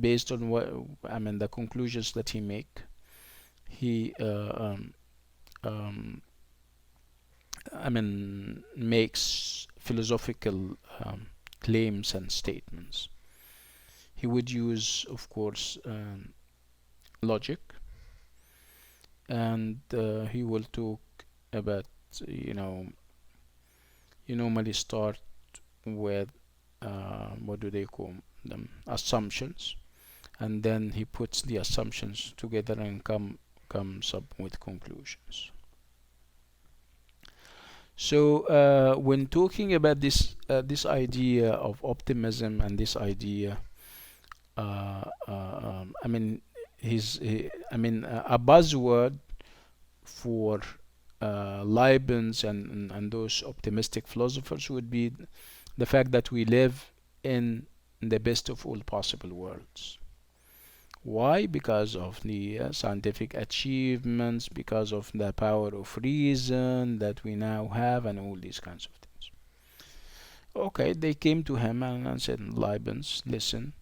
based on the conclusions that he he um, makes philosophical claims and statements. He would use, of course, logic, and he will talk about, you normally start with what do they call them, assumptions, and then he puts the assumptions together and comes up with conclusions. So when talking about this idea of optimism and this idea, a buzzword for Leibniz and those optimistic philosophers would be the fact that we live in the best of all possible worlds. Why? Because of the scientific achievements, because of the power of reason that we now have, and all these kinds of things. Okay, they came to him and said, Leibniz, listen,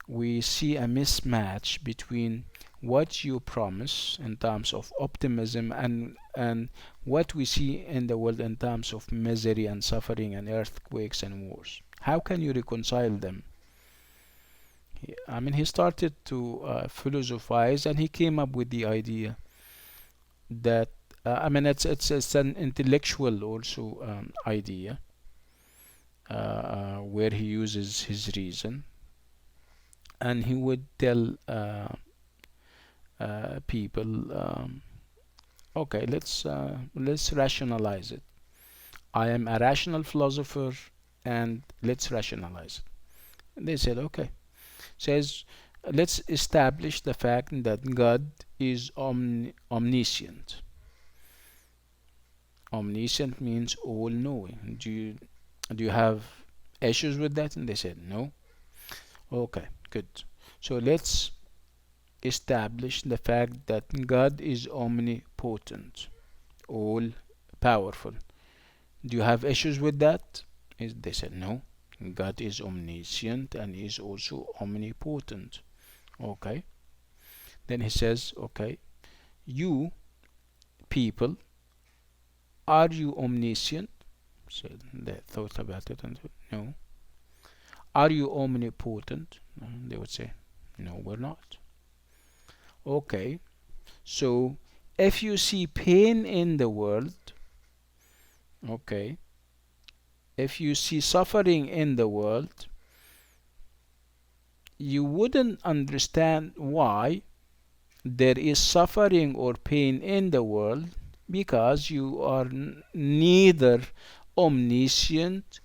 we see a mismatch between what you promise in terms of optimism and what we see in the world in terms of misery and suffering and earthquakes and wars. How can you reconcile them? He started to philosophize, and he came up with the idea that it's an intellectual also idea where he uses his reason, and he would tell people, okay, let's rationalize it. I am a rational philosopher, and let's rationalize it. And they said, okay. Says, let's establish the fact that God is omniscient. Omniscient means all-knowing. Do you have issues with that? And they said no. Okay, good. So let's establish the fact that God is omnipotent, all powerful. Do you have issues with that? They said no. God is omniscient and is also omnipotent. Okay. Then he says, okay, you people are you omniscient? So they thought about it and no. Are you omnipotent? They would say, no, we're not. Okay, so if you see pain in the world, okay, if you see suffering in the world, you wouldn't understand why there is suffering or pain in the world because you are neither omniscient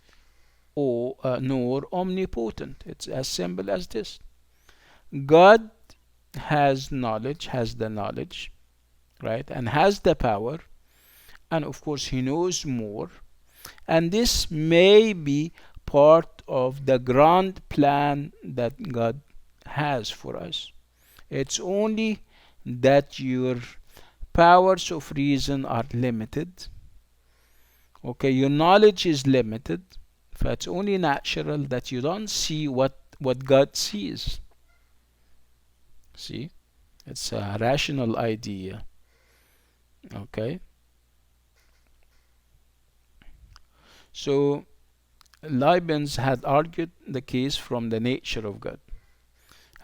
or nor omnipotent. It's as simple as this. God has knowledge, has the knowledge, right, and has the power, and of course he knows more, and this may be part of the grand plan that God has for us. It's only that your powers of reason are limited. Okay, your knowledge is limited. So it's only natural that you don't see what God sees. See, it's a rational idea. Okay, so Leibniz had argued the case from the nature of God.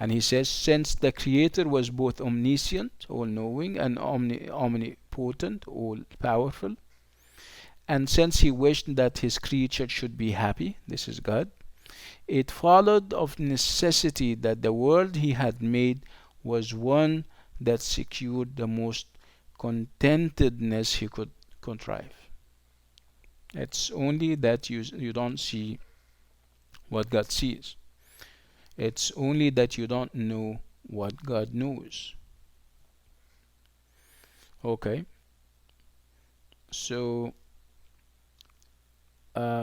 And he says, since the Creator was both omniscient, all knowing, and omnipotent, all powerful, and since he wished that his creature should be happy, this is God, it followed of necessity that the world he had made was one that secured the most contentedness he could contrive. It's only that you don't see what God sees. It's only that you don't know what God knows. Okay, so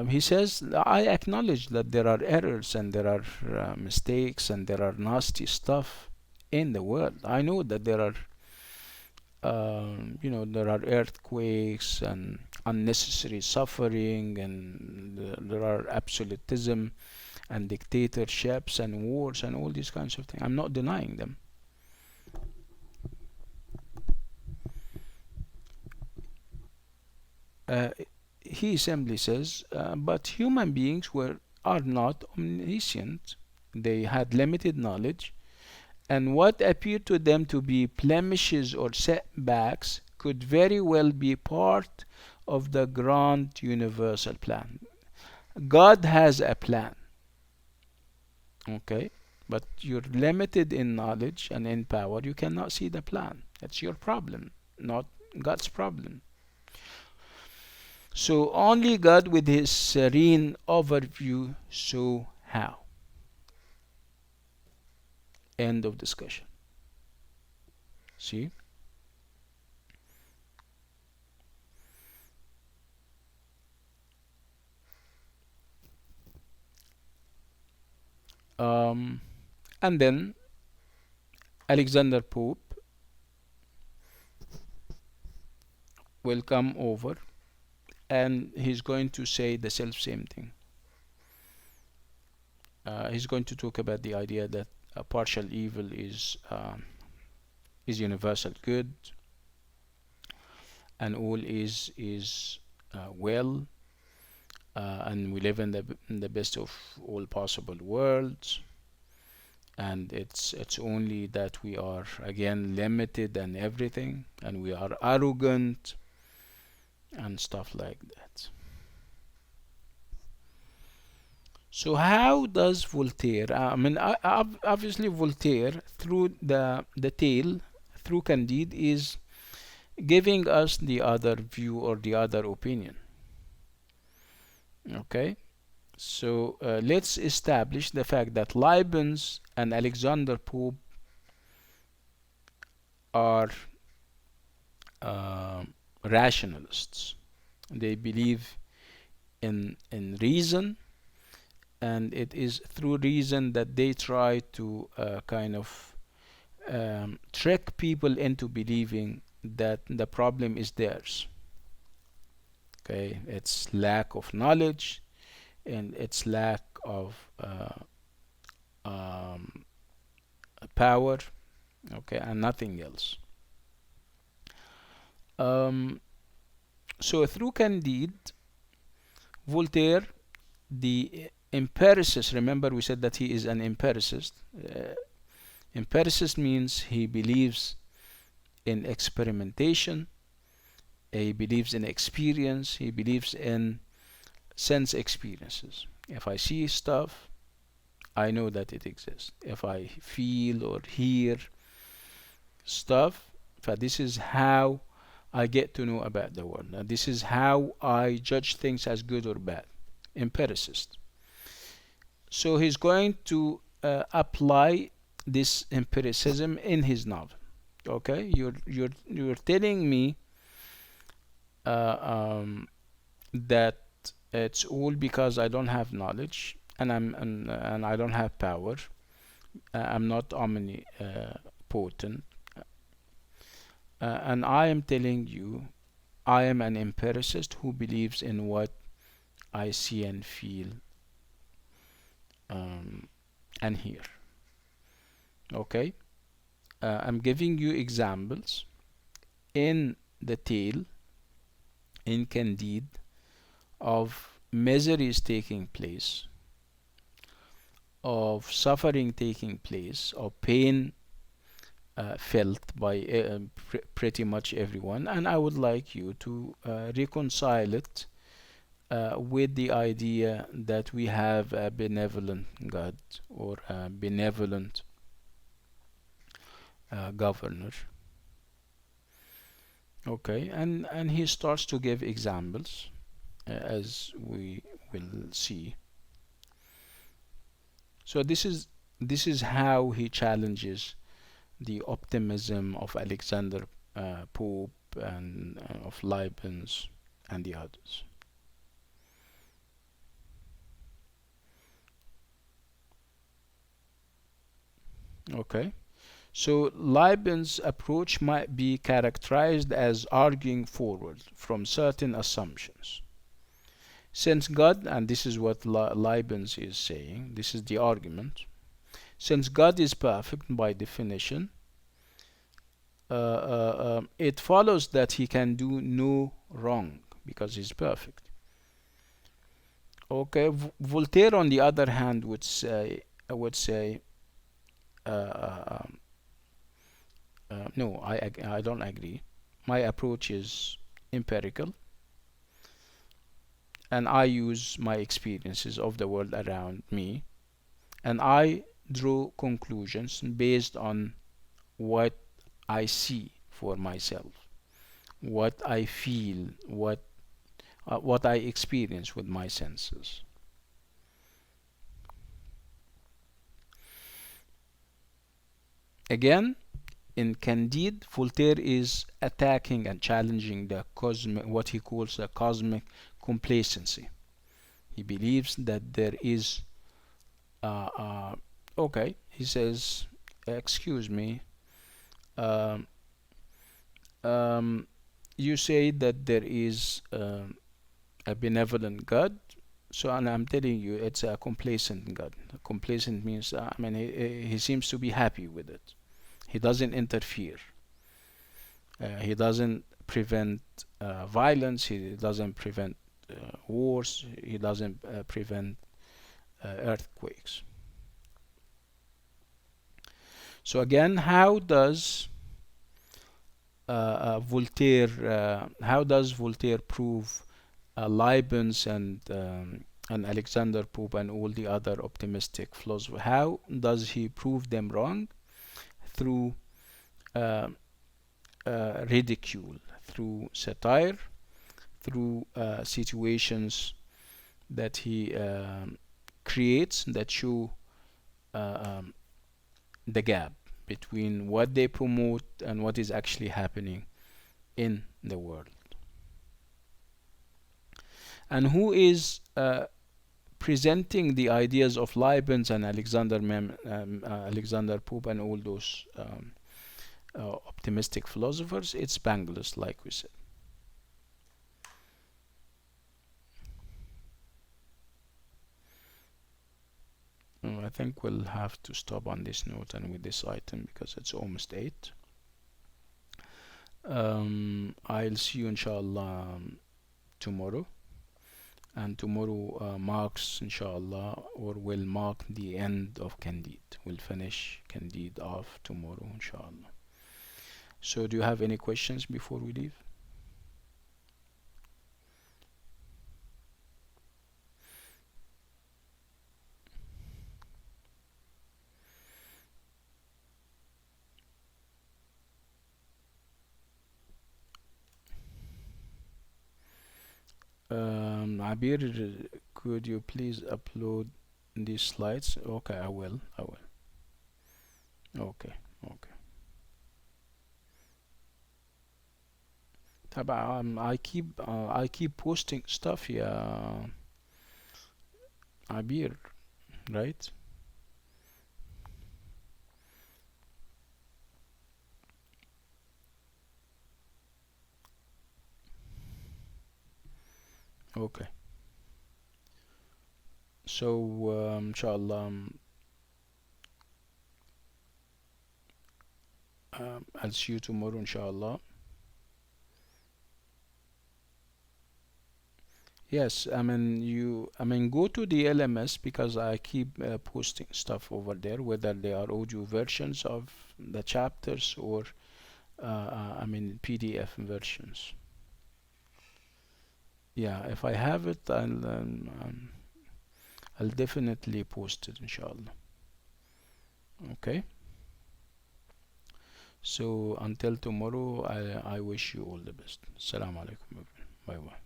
he says, I acknowledge that there are errors and there are mistakes and there are nasty stuff in the world. I know that there are, there are earthquakes and unnecessary suffering, and there are absolutism and dictatorships and wars and all these kinds of things. I'm not denying them. Uh, he simply says, but human beings are not omniscient. They had limited knowledge, and what appeared to them to be blemishes or setbacks could very well be part of the grand universal plan. God has a plan, okay? But you're limited in knowledge and in power. You cannot see the plan. That's your problem, not God's problem. So only God with his serene overview saw how. End of discussion. See? Um, and then Alexander Pope will come over and he's going to say the self same thing. He's going to talk about the idea that partial evil is universal good, and all is well, and we live in the best of all possible worlds, and it's only that we are again limited and everything, and we are arrogant and stuff like that. So how does Voltaire, obviously Voltaire, through the tale, through Candide, is giving us the other view or the other opinion. Okay, so let's establish the fact that Leibniz and Alexander Pope are uh, rationalists. They believe in reason, and it is through reason that they try to kind of trick people into believing that the problem is theirs. Okay, it's lack of knowledge and it's lack of um, power, okay, and nothing else. Um, So through Candide, Voltaire, the empiricist, remember we said that he is an empiricist. Empiricist means he believes in experimentation, he believes in experience, he believes in sense experiences. If I see stuff, I know that it exists. If I feel or hear stuff, this is how I get to know about the world. Now, this is how I judge things as good or bad. Empiricist. So he's going to apply this empiricism in his novel. Okay, you're telling me uh, um, that it's all because I don't have knowledge and I don't have power. I'm not omnipotent, and I am telling you I am an empiricist who believes in what I see and feel um, and hear. Okay, I'm giving you examples in the tale in Candide of miseries taking place, of suffering taking place, of pain felt by pretty much everyone, and I would like you to reconcile it with the idea that we have a benevolent God or a benevolent governor. Okay, and he starts to give examples as we will see. So this is how he challenges the optimism of Alexander Pope and of Leibniz and the others. Okay, so Leibniz's approach might be characterized as arguing forward from certain assumptions. Since God, and this is what Leibniz is saying, this is the argument, since God is perfect by definition, it follows that he can do no wrong because he's perfect. Okay, Voltaire, on the other hand, would say, uh, uh, um, no, I don't agree. My approach is empirical, and I use my experiences of the world around me, and I draw conclusions based on what I see for myself, what I feel, what I experience with my senses. Again, in Candide, Voltaire is attacking and challenging the cosmic, what he calls the cosmic complacency. He believes that there is, uh, uh, okay, he says, excuse me, um, um, you say that there is a benevolent God, so and I'm telling you it's a complacent God. Complacent means, I mean, he seems to be happy with it. He doesn't interfere. He doesn't prevent violence. He doesn't prevent wars. He doesn't prevent earthquakes. So again, how does Voltaire prove Leibniz and Alexander Pope and all the other optimistic philosophers? How does he prove them wrong? Through uh, ridicule, through satire, through situations that he creates that show uh, um, the gap between what they promote and what is actually happening in the world. And who is presenting the ideas of Leibniz and Alexander Pope and all those optimistic philosophers? It's Pangloss, like we said. I think we'll have to stop on this note and with this item because it's almost 8. I'll see you inshallah tomorrow, and tomorrow marks inshallah, or will mark the end of Candide. We'll finish Candide off tomorrow inshallah. So do you have any questions before we leave? Abir, could you please upload these slides? Okay, I will. I will. Okay. Okay. طبعا I keep posting stuff يا عبير, right? Okay. So inshallah, I'll see you tomorrow inshallah. Yes, I mean go to the LMS because I keep posting stuff over there, whether they are audio versions of the chapters or I mean PDF versions. Yeah, if I have it, I'll definitely post it inshallah. Okay. So until tomorrow, I wish you all the best. Assalamu alaikum. Bye bye.